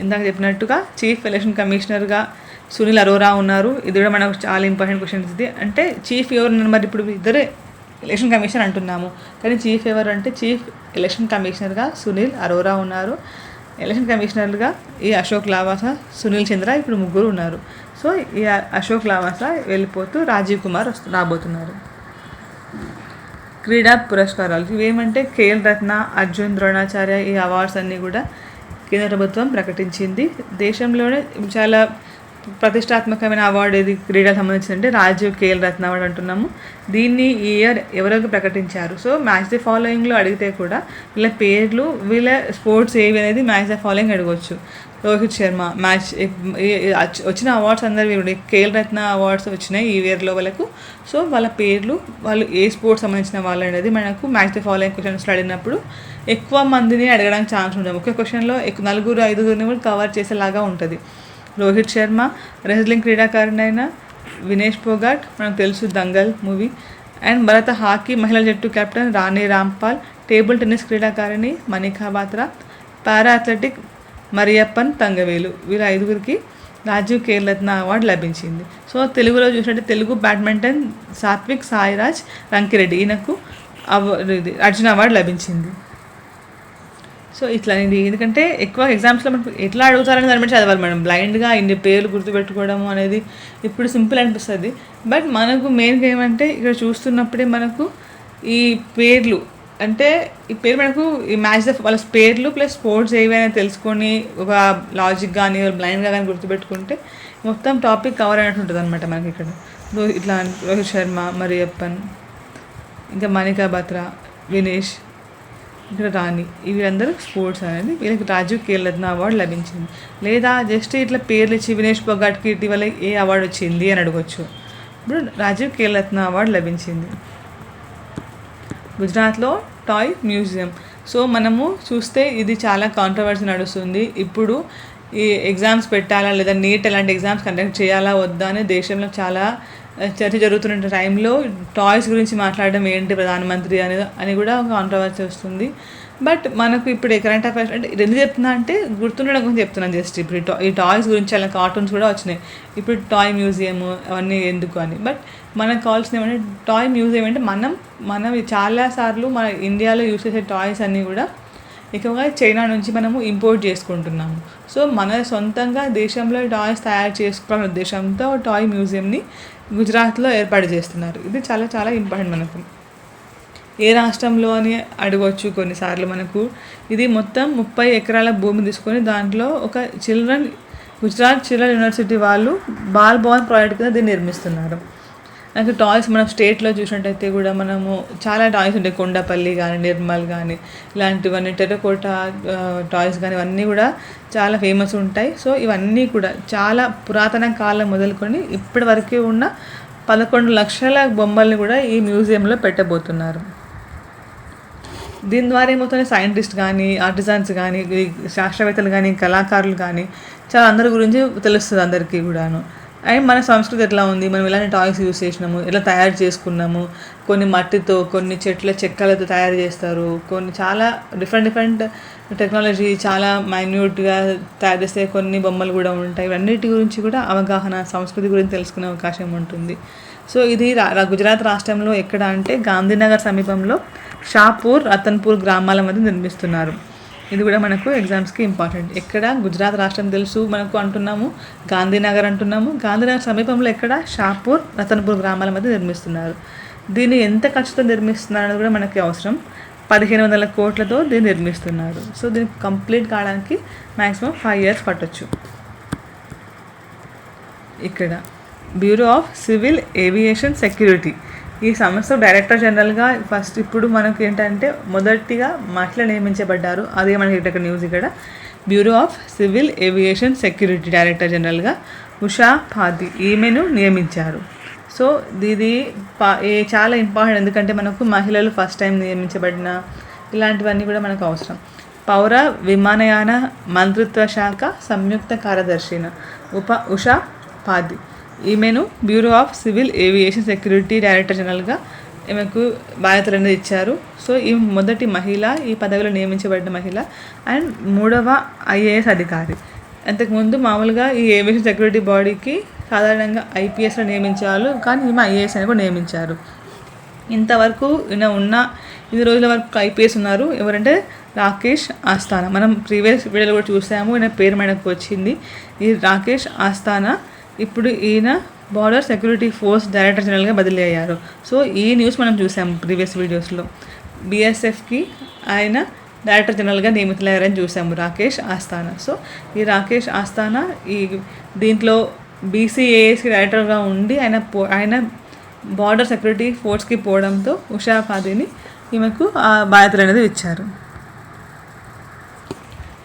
ఇందాక చెప్పినట్టుగా చీఫ్ ఎలక్షన్ కమిషనర్గా సునీల్ అరోరా ఉన్నారు. ఇది కూడా మనకు చాలా ఇంపార్టెంట్ క్వశ్చన్స్. ఇది అంటే చీఫ్ ఎవరు ఉన్నారు, మరి ఇప్పుడు ఇద్దరే ఎలక్షన్ కమిషన్ అంటున్నాము కానీ చీఫ్ ఎవరు అంటే చీఫ్ ఎలక్షన్ కమిషనర్గా సునీల్ అరోరా ఉన్నారు. ఎలక్షన్ కమిషనర్గా ఈ అశోక్ లావాసా, సునీల్ చంద్ర ఇప్పుడు ముగ్గురు ఉన్నారు. సో ఈ అశోక్ లావాసా వెళ్ళిపోతూ రాజీవ్ కుమార్ రాబోతున్నారు. క్రీడా పురస్కారాలు ఇవేమంటే ఖేల్ రత్న, అర్జున్, ద్రోణాచార్య ఈ అవార్డ్స్ అన్నీ కూడా కేంద్ర ప్రభుత్వం ప్రకటించింది. దేశంలోనే చాలా ప్రతిష్టాత్మకమైన అవార్డు ఇది క్రీడలకు సంబంధించిందంటే రాజీవ్ ఖేల్ రత్న అవార్డు అంటున్నాము. దీన్ని ఈ ఇయర్ ఎవరికి ప్రకటించారు. సో మ్యాచ్ ది ఫాలోయింగ్లో అడిగితే కూడా వీళ్ళ పేర్లు, వీళ్ళ స్పోర్ట్స్ ఏవి అనేది మ్యాచ్ ద ఫాలోయింగ్ అడగవచ్చు. రోహిత్ శర్మ మ్యాచ్ వచ్చిన అవార్డ్స్ అందరు ఖేల్ రత్న అవార్డ్స్ వచ్చినాయి ఈ ఇయర్లో వాళ్ళకు. సో వాళ్ళ పేర్లు, వాళ్ళు ఏ స్పోర్ట్స్ సంబంధించిన వాళ్ళు అనేది మనకు మ్యాచ్ ది ఫాలోయింగ్ క్వశ్చన్స్లో అడిగినప్పుడు ఎక్కువ మందిని అడగడానికి ఛాన్స్ ఉంటుంది. ఒకే క్వశ్చన్లో 4-5 కూడా కవర్ చేసేలాగా ఉంటుంది. రోహిత్ శర్మ, రెజ్లింగ్ క్రీడాకారుడైన వినేష్ పోగాట్, మనకు తెలుసు దంగల్ మూవీ, అండ్ భారత హాకీ మహిళల జట్టు కెప్టెన్ రాణి రాంపాల్, టేబుల్ టెన్నిస్ క్రీడాకారిణి మణికా బాత్రా, పారా అథ్లెటిక్ మరియప్పన్ తంగవేలు, వీళ్ళ 5గురికి రాజీవ్ ఖేల్ రత్న అవార్డు లభించింది. సో తెలుగులో చూసినట్టే తెలుగు బ్యాడ్మింటన్ సాత్విక్ సాయిరాజ్ రంకిరెడ్డి, ఈయనకు ఇది అర్జున్ అవార్డు లభించింది. సో ఇట్లా ఎందుకంటే ఎక్కువ ఎగ్జామ్స్లో మనకు ఎట్లా అడుగుతారని దాని బట్టి చదవాలి. మనం బ్లైండ్గా ఇన్ని పేర్లు గుర్తుపెట్టుకోవడం అనేది ఇప్పుడు సింపుల్ అనిపిస్తుంది. బట్ మనకు మెయిన్గా ఏమంటే ఇక్కడ చూస్తున్నప్పుడే మనకు ఈ పేర్లు అంటే ఈ పేరు మనకు ఈ మ్యాచ్ వాళ్ళ పేర్లు ప్లస్ స్పోర్ట్స్ ఏవైనా తెలుసుకొని ఒక లాజిక్ కానీ బ్లైండ్గా కానీ గుర్తుపెట్టుకుంటే మొత్తం టాపిక్ కవర్ అయినట్టు ఉంటుంది అనమాట మనకి ఇక్కడ. ఇట్లా రోహిత్ శర్మ, మరియప్పన్, ఇంకా మణికా బాత్రా, వినేష్, ఇక్కడ రాణి, వీళ్ళందరూ స్పోర్ట్స్ అనేది వీళ్ళకి రాజీవ్ ఖేల్ రత్న అవార్డు లభించింది. లేదా జస్ట్ ఇట్లా పేర్లు ఇచ్చి వినేష్ పొగాట్కి ఇటీవల ఏ అవార్డు వచ్చింది అని అడగవచ్చు. ఇప్పుడు రాజీవ్ ఖేల్ రత్న అవార్డు లభించింది. గుజరాత్లో టాయ్ మ్యూజియం. సో మనము చూస్తే ఇది చాలా కాంట్రవర్సీ నడుస్తుంది. ఇప్పుడు ఈ ఎగ్జామ్స్ పెట్టాలా లేదా నీట్ అలాంటి ఎగ్జామ్స్ కండక్ట్ చేయాలా వద్దా అని దేశంలో చాలా చర్చ జరుగుతున్న టైంలో టాయ్స్ గురించి మాట్లాడడం ఏంటి ప్రధానమంత్రి అని కూడా ఒక కాంట్రవర్సీ వస్తుంది. బట్ మనకు ఇప్పుడు కరెంట్ అఫైర్స్ అంటే ఎందుకు చెప్తున్నా అంటే గుర్తుండడం గురించి చెప్తున్నాను. జస్ట్ ఇప్పుడు ఈ టాయ్స్ గురించి అలా కార్టూన్స్ కూడా వచ్చినాయి. ఇప్పుడు టాయ్ మ్యూజియం అవన్నీ ఎందుకు అని. బట్ మనకు కావాల్సిన ఏమంటే టాయ్ మ్యూజియం అంటే మనం చాలాసార్లు మన ఇండియాలో యూజ్ చేసే టాయ్స్ అన్నీ కూడా ఎక్కువగా చైనా నుంచి మనము ఇంపోర్ట్ చేసుకుంటున్నాము. సో మన సొంతంగా దేశంలో టాయ్స్ తయారు చేసుకోవాలనే ఉద్దేశంతో టాయ్ మ్యూజియంని గుజరాత్లో ఏర్పాటు చేస్తున్నారు. ఇది చాలా చాలా ఇంపార్టెంట్ మనకు. ఏ రాష్ట్రంలో అని అడగవచ్చు కొన్నిసార్లు మనకు. ఇది మొత్తం 30 ఎకరాల భూమి తీసుకొని దాంట్లో ఒక గుజరాత్ చిల్డ్రన్ యూనివర్సిటీ వాళ్ళు బాల్ భవన్ ప్రాజెక్ట్ కింద దీన్ని నిర్మిస్తున్నారు. నాకు టాయ్స్ మనం స్టేట్లో చూసినట్టయితే కూడా మనము చాలా టాయ్స్ ఉంటాయి. కొండపల్లి కానీ, నిర్మల్ కానీ, ఇలాంటివన్నీ టెర్రకోటా టాయ్స్ కానీ ఇవన్నీ కూడా చాలా ఫేమస్ ఉంటాయి. సో ఇవన్నీ కూడా చాలా పురాతన కాలం మొదలుకొని ఇప్పటి వరకు ఉన్న 11 లక్షల బొమ్మల్ని కూడా ఈ మ్యూజియంలో పెట్టబోతున్నారు. దీని ద్వారా ఏమవుతుంది, సైంటిస్ట్ కానీ, ఆర్టిజన్స్ కానీ, శాస్త్రవేత్తలు కానీ, కళాకారులు కానీ చాలా అందరి గురించి తెలుస్తుంది అందరికీ కూడాను. అండ్ మన సంస్కృతి ఎట్లా ఉంది, మనం ఎలాంటి టాయ్స్ యూస్ చేసినాము, ఎలా తయారు చేసుకున్నాము, కొన్ని మట్టితో, కొన్ని చెట్ల చెక్కలతో తయారు చేస్తారు, కొన్ని చాలా డిఫరెంట్ టెక్నాలజీ చాలా మైన్యూట్గా తయారు చేస్తే కొన్ని బొమ్మలు కూడా ఉంటాయి. ఇవన్నిటి గురించి కూడా అవగాహన, సంస్కృతి గురించి తెలుసుకునే అవకాశం ఉంటుంది. సో ఇది గుజరాత్ రాష్ట్రంలో ఎక్కడ అంటే గాంధీనగర్ సమీపంలో షాపూర్, రతన్పూర్ గ్రామాల మధ్య నిర్మిస్తున్నారు. ఇది కూడా మనకు ఎగ్జామ్స్కి ఇంపార్టెంట్. ఎక్కడ గుజరాత్ రాష్ట్రం తెలుసు మనకు అంటున్నాము, గాంధీనగర్ అంటున్నాము. గాంధీనగర్ సమీపంలో ఎక్కడ షాపూర్, రతన్పూర్ గ్రామాల మధ్య నిర్మిస్తున్నారు. దీన్ని ఎంత ఖర్చుతో నిర్మిస్తున్నారు అనేది కూడా మనకి అవసరం. 1500 కోట్లతో దీన్ని నిర్మిస్తున్నారు. సో దీన్ని కంప్లీట్ కావడానికి మ్యాక్సిమం 5 years పట్టొచ్చు. ఇక్కడ bureau of civil aviation security, ఈ సంస్థ డైరెక్టర్ జనరల్గా ఫస్ట్ ఇప్పుడు మనకు ఏంటంటే మొదటిగా మహిళ నియమించబడ్డారు. అదే మనకి ఇక్కడ న్యూస్. ఇక్కడ bureau of civil aviation security director జనరల్గా ఉషా పాది ఈమెను నియమించారు. సో ఇది చాలా ఇంపార్టెంట్, ఎందుకంటే మనకు మహిళలు ఫస్ట్ టైం నియమించబడిన ఇలాంటివన్నీ కూడా మనకు అవసరం. పౌర విమానయాన మంత్రిత్వ శాఖ సంయుక్త కార్యదర్శిన ఉషా పాది ఈమెను bureau of civil aviation security director జనరల్గా ఈమెకు బాధ్యతలు అనేది ఇచ్చారు. సో ఈ మొదటి మహిళ, ఈ పదవిలో నియమించబడిన మహిళ అండ్ 3వ IAS అధికారి. అంతకుముందు మామూలుగా ఈ ఏవియేషన్ సెక్యూరిటీ బాడీకి సాధారణంగా IPSలో నియమించేవాళ్ళు, కానీ ఈమె IAS అని కూడా నియమించారు. ఇంతవరకు ఇన్ని రోజుల వరకు IPS ఉన్నారు. ఎవరంటే రాకేష్ ఆస్థానా. మనం ప్రీవియస్ వీడియోలో కూడా చూసాము, ఈయన పేరు మనకు వచ్చింది. ఈ రాకేష్ ఆస్థానా ఇప్పుడు ఈయన బార్డర్ సెక్యూరిటీ ఫోర్స్ డైరెక్టర్ జనరల్గా బదిలీ అయ్యారు. సో ఈ న్యూస్ మనం చూసాం ప్రీవియస్ వీడియోస్లో. బీఎస్ఎఫ్కి ఆయన డైరెక్టర్ జనరల్గా నియమితులయ్యారని చూసాము, రాకేష్ ఆస్థానా. సో ఈ రాకేష్ ఆస్థానా ఈ దీంట్లో బీసీఏఎస్కి డైరెక్టర్గా ఉండి ఆయన బార్డర్ సెక్యూరిటీ ఫోర్స్కి పోవడంతో ఉషా పాదీని ఈమెకు ఆ బాధ్యతలు అనేది ఇచ్చారు.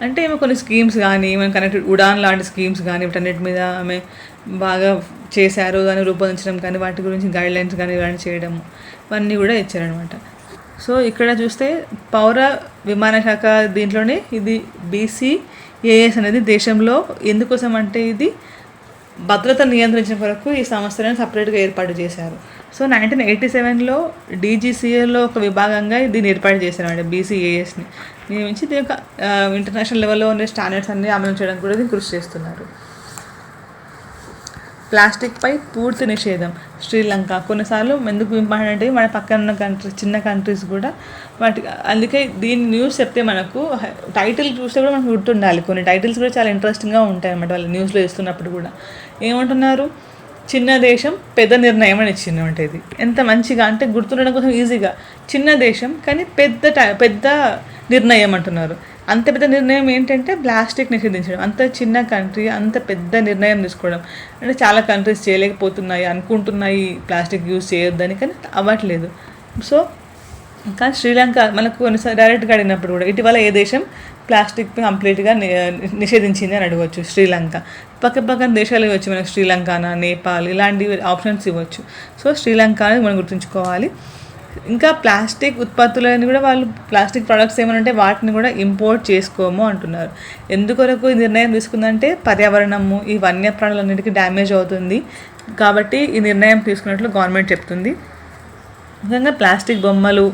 అంటే ఈమె కొన్ని స్కీమ్స్ కానీ ఈమె కనెక్టెడ్ ఉడాన్ లాంటి స్కీమ్స్ కానీ వీటన్నిటి మీద ఆమె బాగా చేశారు, దాన్ని రూపొందించడం కానీ వాటి గురించి గైడ్లైన్స్ కానీ ఇలాంటి చేయడం ఇవన్నీ కూడా ఇచ్చారనమాట. సో ఇక్కడ చూస్తే పౌర విమాన శాఖ దీంట్లోనే ఇది బీసీఏఎస్ అనేది దేశంలో ఎందుకోసం అంటే ఇది భద్రత నియంత్రించిన కొరకు ఈ సంస్థలను సపరేట్గా ఏర్పాటు చేశారు. సో 1987లో డీజీసీఏలో ఒక విభాగంగా దీన్ని ఏర్పాటు చేశారు అంటే బీసీఏఎస్ని నియమించి దీని యొక్క ఇంటర్నేషనల్ లెవెల్లో ఉండే స్టాండర్డ్స్ అన్ని అమలు చేయడానికి కూడా దీన్ని కృషి చేస్తున్నారు. ప్లాస్టిక్పై పూర్తి నిషేధం శ్రీలంక. కొన్నిసార్లు ఎందుకు ఇంపార్టెంట్ అంటే మన పక్కన ఉన్న కంట్రీస్ చిన్న కంట్రీస్ కూడా అందుకే దీని న్యూస్ చెప్తే మనకు టైటిల్ చూస్తే కూడా మనకు గుర్తుండాలి. కొన్ని టైటిల్స్ కూడా చాలా ఇంట్రెస్టింగ్గా ఉంటాయి అన్నమాట వాళ్ళు న్యూస్లో ఇస్తున్నప్పుడు కూడా. ఏమంటున్నారు, చిన్న దేశం పెద్ద నిర్ణయం అని ఇచ్చింది. అంటే ఇది ఎంత మంచిగా అంటే గుర్తుండడం కోసం ఈజీగా, చిన్న దేశం కానీ పెద్ద నిర్ణయం అంటున్నారు. అంత పెద్ద నిర్ణయం ఏంటంటే ప్లాస్టిక్ నిషేధించడం. అంత చిన్న కంట్రీ అంత పెద్ద నిర్ణయం తీసుకోవడం అంటే చాలా కంట్రీస్ చేయలేకపోతున్నాయి, అనుకుంటున్నాయి ప్లాస్టిక్ యూజ్ చేయొద్దని, కానీ అవ్వట్లేదు. సో కానీ శ్రీలంక మనకు కొన్నిసార్లు డైరెక్ట్గా అడిగినప్పుడు కూడా ఇటీవల ఏ దేశం ప్లాస్టిక్ కంప్లీట్గా నిషేధించింది అని అడగవచ్చు. శ్రీలంక. పక్కన దేశాలు ఇవ్వచ్చు మనకు, శ్రీలంకనా, నేపాల్ ఇలాంటి ఆప్షన్స్ ఇవ్వచ్చు. సో శ్రీలంక అనేది మనం గుర్తుంచుకోవాలి. ఇంకా ప్లాస్టిక్ ఉత్పత్తులని కూడా వాళ్ళు ప్లాస్టిక్ ప్రొడక్ట్స్ ఏమైనా ఉంటే వాటిని కూడా ఇంపోర్ట్ చేసుకోము అంటున్నారు. ఎందుకొరకు ఈ నిర్ణయం తీసుకుందంటే పర్యావరణము ఈ వన్యప్రాణులన్నిటికీ డ్యామేజ్ అవుతుంది కాబట్టి ఈ నిర్ణయం తీసుకున్నట్లు గవర్నమెంట్ చెప్తుంది. ముఖ్యంగా ప్లాస్టిక్ బొమ్మలు,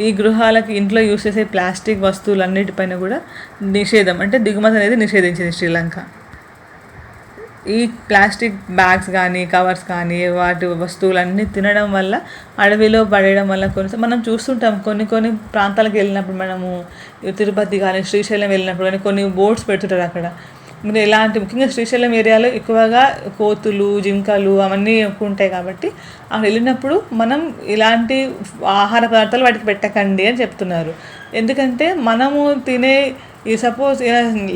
ఈ గృహాలకి ఇంట్లో యూస్ చేసే ప్లాస్టిక్ వస్తువులన్నిటిపైన కూడా నిషేధం అంటే దిగుమతి అనేది నిషేధించింది శ్రీలంక. ఈ ప్లాస్టిక్ బ్యాగ్స్ కానీ కవర్స్ కానీ వాటి వస్తువులన్నీ తినడం వల్ల అడవిలో పడేయడం వల్ల మనం చూస్తుంటాం కొన్ని ప్రాంతాలకు వెళ్ళినప్పుడు మనము తిరుపతి కానీ శ్రీశైలం వెళ్ళినప్పుడు కానీ కొన్ని బోర్డ్స్ పెడుతుంటారు అక్కడ. మీరు ఎలాంటి ముఖ్యంగా శ్రీశైలం ఏరియాలో ఎక్కువగా కోతులు జింకలు అవన్నీ ఎక్కువ ఉంటాయి కాబట్టి అక్కడ వెళ్ళినప్పుడు మనం ఇలాంటి ఆహార పదార్థాలు వాటికి పెట్టకండి అని చెప్తున్నారు. ఎందుకంటే మనము తినే ఈ సపోజ్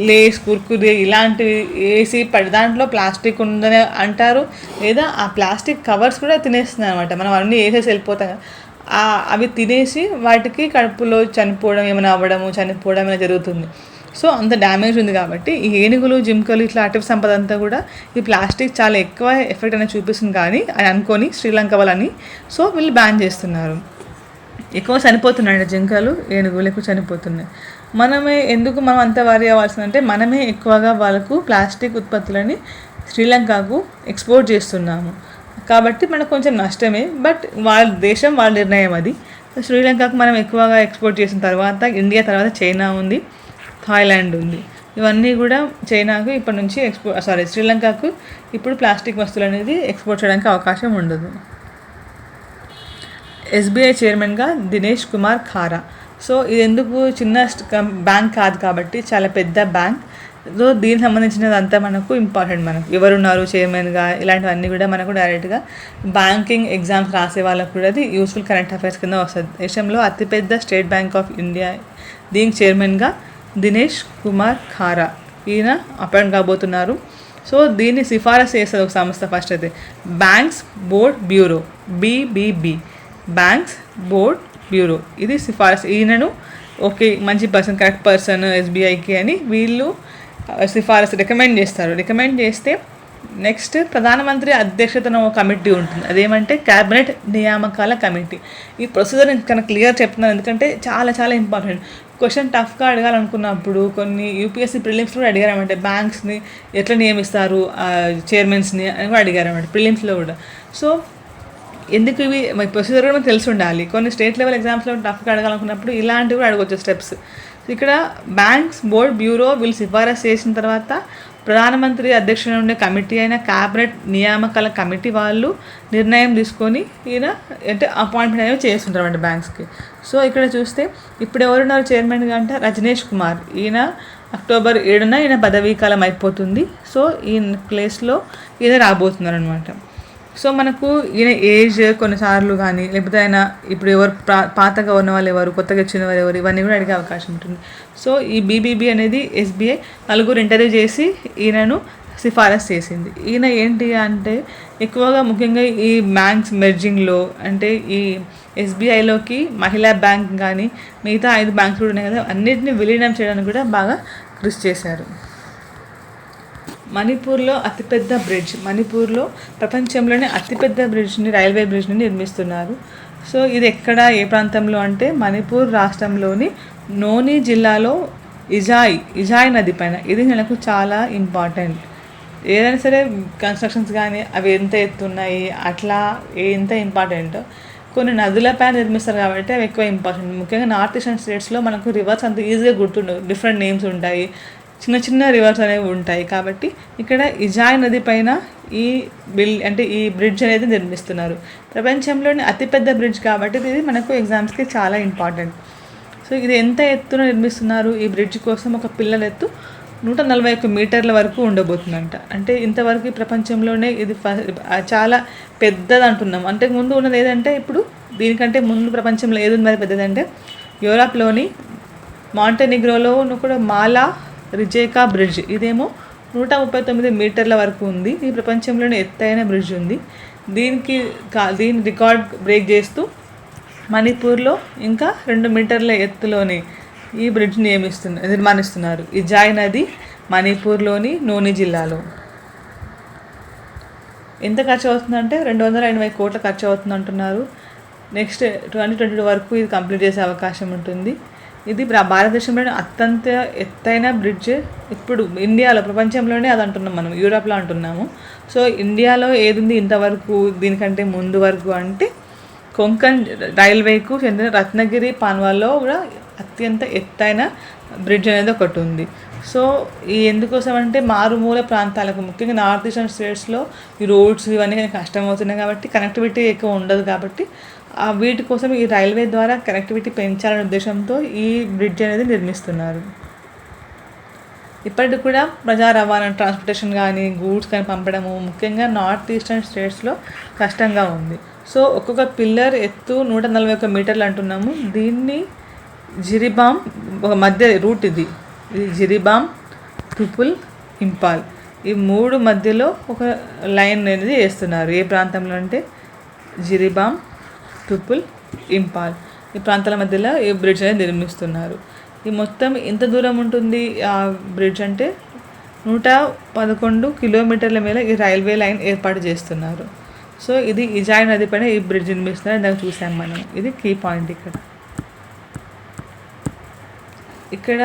లేస్ కుర్కురే ఇలాంటివి వేసి దాంట్లో ప్లాస్టిక్ ఉందని అంటారు, లేదా ఆ ప్లాస్టిక్ కవర్స్ కూడా తినేస్తున్నాయి అనమాట. మనం అన్నీ వేసేసి వెళ్ళిపోతాం, అవి తినేసి వాటికి కడుపులో చనిపోవడం ఏమైనా అవ్వడము చనిపోవడం ఏమైనా జరుగుతుంది. సో అంత డ్యామేజ్ ఉంది కాబట్టి ఈ ఏనుగులు జింకలు ఇట్లా అటవీ సంపద అంతా కూడా ఈ ప్లాస్టిక్ చాలా ఎక్కువ ఎఫెక్ట్ అనేది చూపిస్తుంది కానీ అని అనుకొని శ్రీలంక వాళ్ళని సో వీళ్ళు బ్యాన్ చేస్తున్నారు. ఎక్కువ చనిపోతున్నాయి జింకలు ఏనుగులు ఎక్కువ చనిపోతున్నాయి. మనం అంత వరి అవ్వాల్సిందంటే మనమే ఎక్కువగా వాళ్ళకు ప్లాస్టిక్ ఉత్పత్తులని శ్రీలంకకు ఎక్స్పోర్ట్ చేస్తున్నాము కాబట్టి మనకు కొంచెం నష్టమే. బట్ వాళ్ళ దేశం వాళ్ళ నిర్ణయం అది. శ్రీలంకకు మనం ఎక్కువగా ఎక్స్పోర్ట్ చేసిన తర్వాత ఇండియా తర్వాత చైనా ఉంది, థాయిలాండ్ ఉంది. ఇవన్నీ కూడా చైనాకు ఇప్పటి నుంచి శ్రీలంకకు ఇప్పుడు ప్లాస్టిక్ వస్తువులు అనేది ఎక్స్పోర్ట్ చేయడానికి అవకాశం ఉండదు. ఎస్బీఐ చైర్మన్గా దినేష్ కుమార్ ఖారా. సో ఇది ఎందుకు చిన్న బ్యాంక్ కాదు కాబట్టి చాలా పెద్ద బ్యాంక్. సో దీనికి సంబంధించినదంతా మనకు ఇంపార్టెంట్. మనకు ఎవరున్నారు చైర్మన్గా ఇలాంటివన్నీ కూడా మనకు డైరెక్ట్గా బ్యాంకింగ్ ఎగ్జామ్స్ రాసే వాళ్ళకు కూడా అది యూస్ఫుల్ కరెంట్ అఫైర్స్ కింద వస్తుంది. దేశంలో అతిపెద్ద స్టేట్ బ్యాంక్ ఆఫ్ ఇండియా దీనికి చైర్మన్గా దినేష్ కుమార్ ఖారా ఈయన అపాయింట్ కాబోతున్నారు. సో దీన్ని సిఫారసు చేస్తుంది ఒక సంస్థ. ఫస్ట్ అయితే banks board bureau BBB, banks board bureau. ఇది సిఫారసు. ఈయనను ఓకే మంచి పర్సన్ కరెక్ట్ పర్సన్ ఎస్బీఐకి అని వీళ్ళు సిఫారసు రికమెండ్ చేస్తారు. రికమెండ్ చేస్తే నెక్స్ట్ ప్రధానమంత్రి అధ్యక్షతన ఒక కమిటీ ఉంటుంది. అదేమంటే క్యాబినెట్ నియామకాల కమిటీ. ఈ ప్రొసీజర్ కనుక క్లియర్ చెప్తున్నాను ఎందుకంటే చాలా చాలా ఇంపార్టెంట్. క్వశ్చన్ టఫ్గా అడగాలనుకున్నప్పుడు కొన్ని యూపీఎస్సీ ప్రిలిమ్స్ కూడా అడిగారన్నమాట. బ్యాంక్స్ని ఎట్లా నియమిస్తారు చైర్మన్స్ని అని కూడా అడిగారన్నమాట ప్రిలిమ్స్లో కూడా. సో ఎందుకు ఇవి ప్రొసీజర్ కూడా మనకు తెలిసి ఉండాలి. కొన్ని స్టేట్ లెవెల్ ఎగ్జామ్స్లో టఫ్గా అడగాలనుకున్నప్పుడు ఇలాంటివి కూడా అడగవచ్చు స్టెప్స్. ఇక్కడ బ్యాంక్స్ బోర్డ్ బ్యూరో వీళ్ళు సిఫారసు చేసిన తర్వాత ప్రధానమంత్రి అధ్యక్షుడు ఉండే కమిటీ అయిన క్యాబినెట్ నియామకాల కమిటీ వాళ్ళు నిర్ణయం తీసుకొని ఈయన అంటే అపాయింట్మెంట్ అనేవి చేస్తుంటారు అంటే బ్యాంక్స్కి. సో ఇక్కడ చూస్తే ఇప్పుడు ఎవరున్నారు చైర్మన్గా అంటే రజనీష్ కుమార్. ఈయన అక్టోబర్ 7న ఈయన పదవీ కాలం అయిపోతుంది. సో ఈ ప్లేస్లో ఈయన రాబోతున్నారు అనమాట. సో మనకు ఈయన ఏజ్ కొన్నిసార్లు కానీ లేకపోతే ఆయన ఇప్పుడు ఎవరు పాతగా ఉన్న వాళ్ళు ఎవరు, కొత్తగా వచ్చిన వాళ్ళు ఎవరు, ఇవన్నీ కూడా అడిగే అవకాశం ఉంటుంది. సో ఈ బీబీబీ అనేది ఎస్బీఐ నలుగురు ఇంటర్వ్యూ చేసి ఈయనను సిఫారసు చేసింది. ఈయన ఏంటి అంటే ఎక్కువగా ముఖ్యంగా ఈ బ్యాంక్స్ మెర్జింగ్లో, అంటే ఈ ఎస్బీఐలోకి మహిళా బ్యాంక్ కానీ మిగతా 5 బ్యాంక్స్ కూడా ఉన్నాయి కదా, అన్నిటిని విలీనం చేయడానికి కూడా బాగా కృషి చేశారు. మణిపూర్లో అతిపెద్ద బ్రిడ్జ్, మణిపూర్లో ప్రపంచంలోనే అతిపెద్ద బ్రిడ్జ్ని, రైల్వే బ్రిడ్జ్ని నిర్మిస్తున్నారు. సో ఇది ఎక్కడ, ఏ ప్రాంతంలో అంటే మణిపూర్ రాష్ట్రంలోని నోని జిల్లాలో ఇజాయ్ నది పైన. ఇది మనకు చాలా ఇంపార్టెంట్. ఏదైనా సరే కన్స్ట్రక్షన్స్ కానీ అవి ఎంత ఎత్తున్నాయి, అట్లా ఎంత ఇంపార్టెంట్, కొన్ని నదులపైన నిర్మిస్తారు కాబట్టి అవి ఎక్కువ ఇంపార్టెంట్. ముఖ్యంగా నార్త్ ఈస్టర్న్ స్టేట్స్లో మనకు రివర్స్ అంత ఈజీగా గుర్తుండవు, డిఫరెంట్ నేమ్స్ ఉంటాయి, చిన్న చిన్న రివర్స్ అనేవి ఉంటాయి. కాబట్టి ఇక్కడ ఇజాయ్ నది పైన ఈ ఈ బ్రిడ్జ్ అనేది నిర్మిస్తున్నారు. ప్రపంచంలోని అతిపెద్ద బ్రిడ్జ్ కాబట్టి ఇది మనకు ఎగ్జామ్స్కి చాలా ఇంపార్టెంట్. సో ఇది ఎంత ఎత్తున నిర్మిస్తున్నారు, ఈ బ్రిడ్జ్ కోసం ఒక పిల్లల ఎత్తు 141 మీటర్ల వరకు ఉండబోతుందంట. అంటే ఇంతవరకు ప్రపంచంలోనే ఇది చాలా పెద్దది అంటున్నాం. అంటే ముందు ఉన్నది ఏదంటే, ఇప్పుడు దీనికంటే ముందు ప్రపంచంలో ఏది ఉంది పెద్దదంటే యూరోప్లోని మాంటెనిగ్రోలో కూడా మాలా రిజేకా బ్రిడ్జ్. ఇదేమో 139 మీటర్ల వరకు ఉంది. ఈ ప్రపంచంలోనే ఎత్తైన బ్రిడ్జ్ ఉంది. దీని రికార్డ్ బ్రేక్ చేస్తూ మణిపూర్లో ఇంకా 2 మీటర్ల ఎత్తులోనే ఈ బ్రిడ్జ్ నిర్మాణిస్తున్నారు. ఇజాయ్ నది మణిపూర్లోని నోని జిల్లాలో. ఎంత ఖర్చు అవుతుందంటే 280 కోట్ల ఖర్చు అవుతుంది అంటున్నారు. నెక్స్ట్ 2022 వరకు ఇది కంప్లీట్ చేసే అవకాశం ఉంటుంది. ఇది భారతదేశంలోనే అత్యంత ఎత్తైన బ్రిడ్జ్. ఇప్పుడు ఇండియాలో, ప్రపంచంలోనే అది అంటున్నాం మనం, యూరోప్లో అంటున్నాము. సో ఇండియాలో ఏది ఉంది ఇంతవరకు దీనికంటే ముందు వరకు అంటే కొంకణ్ రైల్వేకు చెందిన రత్నగిరి పాన్వాల్లో కూడా అత్యంత ఎత్తైన బ్రిడ్జ్ అనేది ఒకటి ఉంది. సో ఈ ఎందుకోసం అంటే మారుమూల ప్రాంతాలకు, ముఖ్యంగా నార్త్ ఈస్టర్న్ స్టేట్స్లో ఈ రోడ్స్ ఇవన్నీ కష్టమవుతున్నాయి కాబట్టి కనెక్టివిటీ ఎక్కువ ఉండదు. కాబట్టి వీటి కోసం ఈ రైల్వే ద్వారా కనెక్టివిటీ పెంచాలనే ఉద్దేశంతో ఈ బ్రిడ్జ్ అనేది నిర్మిస్తున్నారు. ఇప్పటికి కూడా ప్రజా రవాణా, ట్రాన్స్పోర్టేషన్ కానీ గూడ్స్ కానీ పంపడము ముఖ్యంగా నార్త్ ఈస్టర్న్ స్టేట్స్లో కష్టంగా ఉంది. సో ఒక్కొక్క పిల్లర్ ఎత్తు 141 మీటర్లు అంటున్నాము. దీన్ని జిరిబామ్ ఒక మధ్య రూట్, ఇది జిరిబామ్, తుపుల్, ఇంపాల్, ఈ 3 మధ్యలో ఒక లైన్ అనేది వేస్తున్నారు. ఏ ప్రాంతంలో అంటే జిరిబామ్, తుపుల్, ఇంపాల్ ఈ ప్రాంతాల మధ్యలో ఈ బ్రిడ్జ్ అనేది నిర్మిస్తున్నారు. ఈ మొత్తం ఎంత దూరం ఉంటుంది ఆ బ్రిడ్జ్ అంటే 111 కిలోమీటర్ల మేర ఈ రైల్వే లైన్ ఏర్పాటు చేస్తున్నారు. సో ఇది ఇజాయ్ నది పైన ఈ బ్రిడ్జ్ నిర్మిస్తున్నారు. దాన్ని చూసాం మనం. ఇది కీ పాయింట్. ఇక్కడ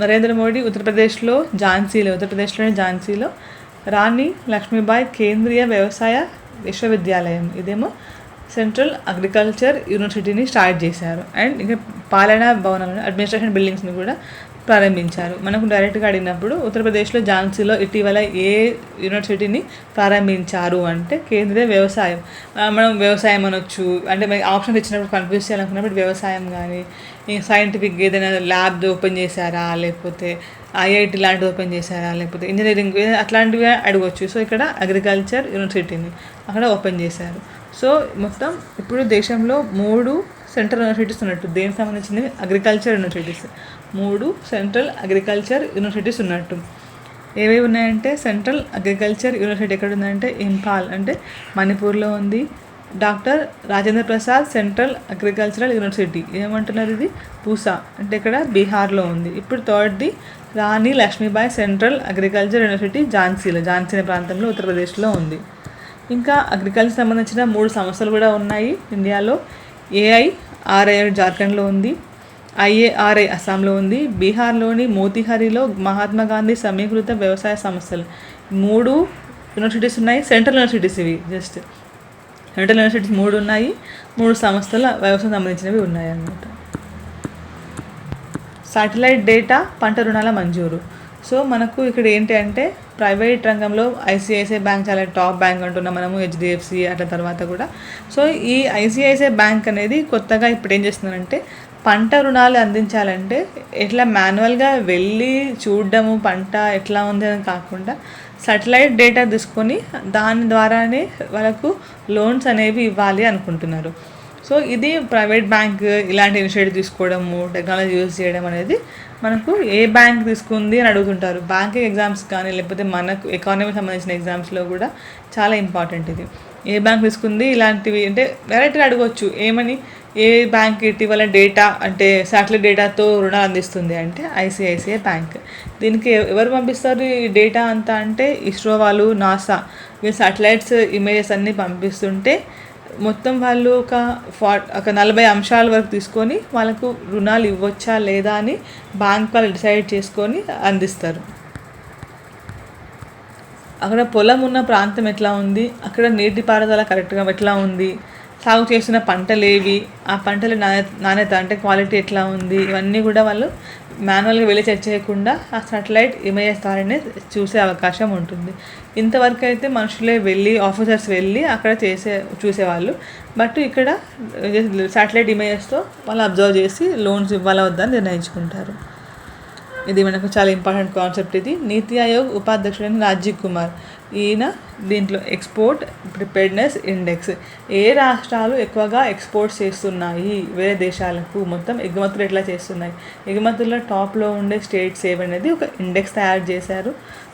నరేంద్ర మోడీ ఉత్తరప్రదేశ్లోని ఝాన్సీలో రాణి లక్ష్మీబాయి కేంద్రీయ వ్యవసాయ విశ్వవిద్యాలయం, ఇదేమో సెంట్రల్ అగ్రికల్చర్ యూనివర్సిటీని స్టార్ట్ చేశారు. అండ్ ఇంకా పాలనా భవనాలను, అడ్మినిస్ట్రేషన్ బిల్డింగ్స్ని కూడా ప్రారంభించారు. మనకు డైరెక్ట్గా అడిగినప్పుడు ఉత్తరప్రదేశ్లో ఝాన్సీలో ఇటీవల ఏ యూనివర్సిటీని ప్రారంభించారు అంటే కేంద్రీయ వ్యవసాయం. మనం వ్యవసాయం అనొచ్చు, అంటే మనకి ఆప్షన్స్ ఇచ్చినప్పుడు కన్ఫ్యూజ్ చేయాలనుకున్నప్పుడు వ్యవసాయం కానీ, సైంటిఫిక్ ఏదైనా ల్యాబ్ ఓపెన్ చేశారా, లేకపోతే ఐఐటి లాంటిది ఓపెన్ చేశారా, లేకపోతే ఇంజనీరింగ్ అట్లాంటివి అడగవచ్చు. సో ఇక్కడ అగ్రికల్చర్ యూనివర్సిటీని అక్కడ ఓపెన్ చేశారు. సో మొత్తం ఇప్పుడు దేశంలో 3 సెంట్రల్ యూనివర్సిటీస్ ఉన్నట్టు, దేనికి సంబంధించినవి agriculture universities, 3 central agriculture universities ఉన్నట్టు. ఏవేవి ఉన్నాయంటే సెంట్రల్ అగ్రికల్చర్ యూనివర్సిటీ ఎక్కడ ఉందంటే ఇంపాల్, అంటే మణిపూర్లో ఉంది. Doctor Rajendra Prasad central agricultural university ఏమంటున్నారు, ఇది పూసా, అంటే ఇక్కడ బీహార్లో ఉంది. ఇప్పుడు థర్డ్ది Rani Lakshmibai central agriculture university Jhansi ప్రాంతంలో ఉత్తరప్రదేశ్లో ఉంది. ఇంకా అగ్రికల్చర్ సంబంధించిన 3 సంస్థలు కూడా ఉన్నాయి ఇండియాలో. AIRI జార్ఖండ్లో ఉంది, IARI అస్సాంలో ఉంది, బీహార్లోని మోతిహారీలో మహాత్మా గాంధీ సమీకృత వ్యవసాయ సంస్థలు 3 యూనివర్సిటీస్ ఉన్నాయి. సెంట్రల్ యూనివర్సిటీస్ ఇవి, జస్ట్ సెంట్రల్ యూనివర్సిటీస్ 3 ఉన్నాయి. 3 సంస్థల వ్యవసాయం సంబంధించినవి ఉన్నాయి అన్నమాట. శాటిలైట్ డేటా, పంట రుణాల మంజూరు. సో మనకు ఇక్కడ ఏంటి అంటే ప్రైవేట్ రంగంలో ICICI బ్యాంక్ చాలా టాప్ బ్యాంక్ అంటున్నాం మనము, HDFC అట్లా తర్వాత కూడా. సో ఈ ICICI బ్యాంక్ అనేది కొత్తగా ఇప్పుడు ఏం చేస్తుందంటే పంట రుణాలు అందించాలంటే ఎట్లా మాన్యువల్గా వెళ్ళి చూడడము పంట ఎట్లా ఉంది అని కాకుండా సాటిలైట్ డేటా తీసుకొని దాని ద్వారానే వాళ్ళకు లోన్స్ అనేవి ఇవ్వాలి అనుకుంటున్నారు. సో ఇది ప్రైవేట్ బ్యాంక్ ఇలాంటి ఇనిషియేటివ్ తీసుకోవడము, టెక్నాలజీ యూజ్ చేయడం అనేది మనకు ఏ బ్యాంక్ తీసుకుంది అని అడుగుతుంటారు. బ్యాంకింగ్ ఎగ్జామ్స్ కానీ లేకపోతే మనకు ఎకానమీకి సంబంధించిన ఎగ్జామ్స్లో కూడా చాలా ఇంపార్టెంట్ ఇది. ఏ బ్యాంక్ తీసుకుంది ఇలాంటివి అంటే డైరెక్ట్గా అడగవచ్చు. ఏమని, ఏ బ్యాంక్ ఇటీవల డేటా అంటే శాటిలైట్ డేటాతో రుణాలు అందిస్తుంది అంటే ఐసిఐసిఐ బ్యాంక్. దీనికి ఎవరు పంపిస్తారు ఈ డేటా అంతా అంటే ఇస్రో వాళ్ళు, నాసా వీళ్ళు శాటిలైట్స్ ఇమేజెస్ అన్నీ పంపిస్తుంటే మొత్తం వాళ్ళు ఒక 40 అంశాల వరకు తీసుకొని వాళ్ళకు రుణాలు ఇవ్వచ్చా లేదా అని బ్యాంక్ వాళ్ళు డిసైడ్ చేసుకొని అందిస్తారు. అక్కడ పొలం ఉన్న ప్రాంతం ఎట్లా ఉంది, అక్కడ నీటిపారుదల కరెక్ట్గా ఎట్లా ఉంది, సాగు చేసిన పంటలేవి, ఆ పంటల నాణ్యత అంటే క్వాలిటీ ఎట్లా ఉంది, ఇవన్నీ కూడా వాళ్ళు మాన్యువల్గా వెళ్ళి చెక్ చేయకుండా ఆ సాటిలైట్ ఇమేజెస్ ద్వారానే చూసే అవకాశం ఉంటుంది. ఇంతవరకు అయితే మనుషులే వెళ్ళి ఆఫీసర్స్ వెళ్ళి అక్కడ చూసేవాళ్ళు. బట్ ఇక్కడ సాటిలైట్ ఇమేజెస్తో వాళ్ళు అబ్జర్వ్ చేసి లోన్స్ ఇవ్వాలా వద్దా అని నిర్ణయించుకుంటారు. ఇది మనకు చాలా ఇంపార్టెంట్ కాన్సెప్ట్. ఇది నీతి ఆయోగ్ ఉపాధ్యక్షుడైన రాజీవ్ కుమార్, ఈయన దీంట్లో ఎక్స్పోర్ట్ ప్రిపేర్డ్నెస్ ఇండెక్స్, ఏ రాష్ట్రాలు ఎక్కువగా ఎక్స్పోర్ట్స్ చేస్తున్నాయి వేరే దేశాలకు, మొత్తం ఎగుమతులు ఎట్లా చేస్తున్నాయి, ఎగుమతుల్లో టాప్లో ఉండే స్టేట్స్ ఏవనేది ఒక ఇండెక్స్ తయారు చేశారు.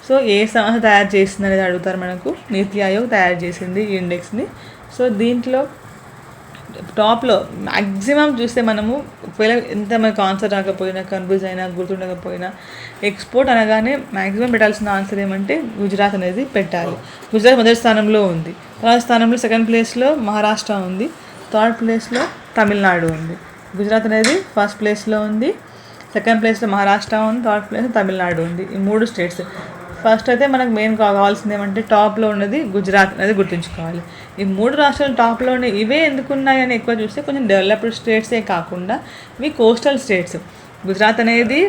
సో ఏ సంస్థ తయారు చేస్తుంది అనేది అడుగుతారు మనకు. నీతి ఆయోగ్ తయారు చేసింది ఈ ఇండెక్స్ని. సో దీంట్లో టాప్లో మ్యాక్సిమం చూస్తే మనము ఒకవేళ ఎంత మనకు ఆన్సర్ రాకపోయినా, కన్ఫ్యూజ్ అయినా, గుర్తుండకపోయినా ఎక్స్పోర్ట్ అనగానే మ్యాక్సిమం పెట్టాల్సిన ఆన్సర్ ఏమంటే గుజరాత్ అనేది పెట్టాలి. గుజరాత్ మొదటి స్థానంలో ఉంది. తర్వాత స్థానంలో సెకండ్ ప్లేస్లో మహారాష్ట్ర ఉంది. థర్డ్ ప్లేస్లో తమిళనాడు ఉంది. గుజరాత్ అనేది ఫస్ట్ ప్లేస్లో ఉంది, సెకండ్ ప్లేస్లో మహారాష్ట్ర ఉంది, థర్డ్ ప్లేస్లో తమిళనాడు ఉంది. ఈ 3 స్టేట్స్. ఫస్ట్ అయితే మనకు మెయిన్ కావాల్సింది ఏమంటే టాప్లో ఉన్నది గుజరాత్ అనేది గుర్తుంచుకోవాలి. ఈ 3 రాష్ట్రాలు టాప్లోనే ఇవే ఎందుకున్నాయని ఎక్కువ చూస్తే కొంచెం డెవలప్డ్ స్టేట్సే కాకుండా ఇవి కోస్టల్ స్టేట్స్. గుజరాత్ అనేది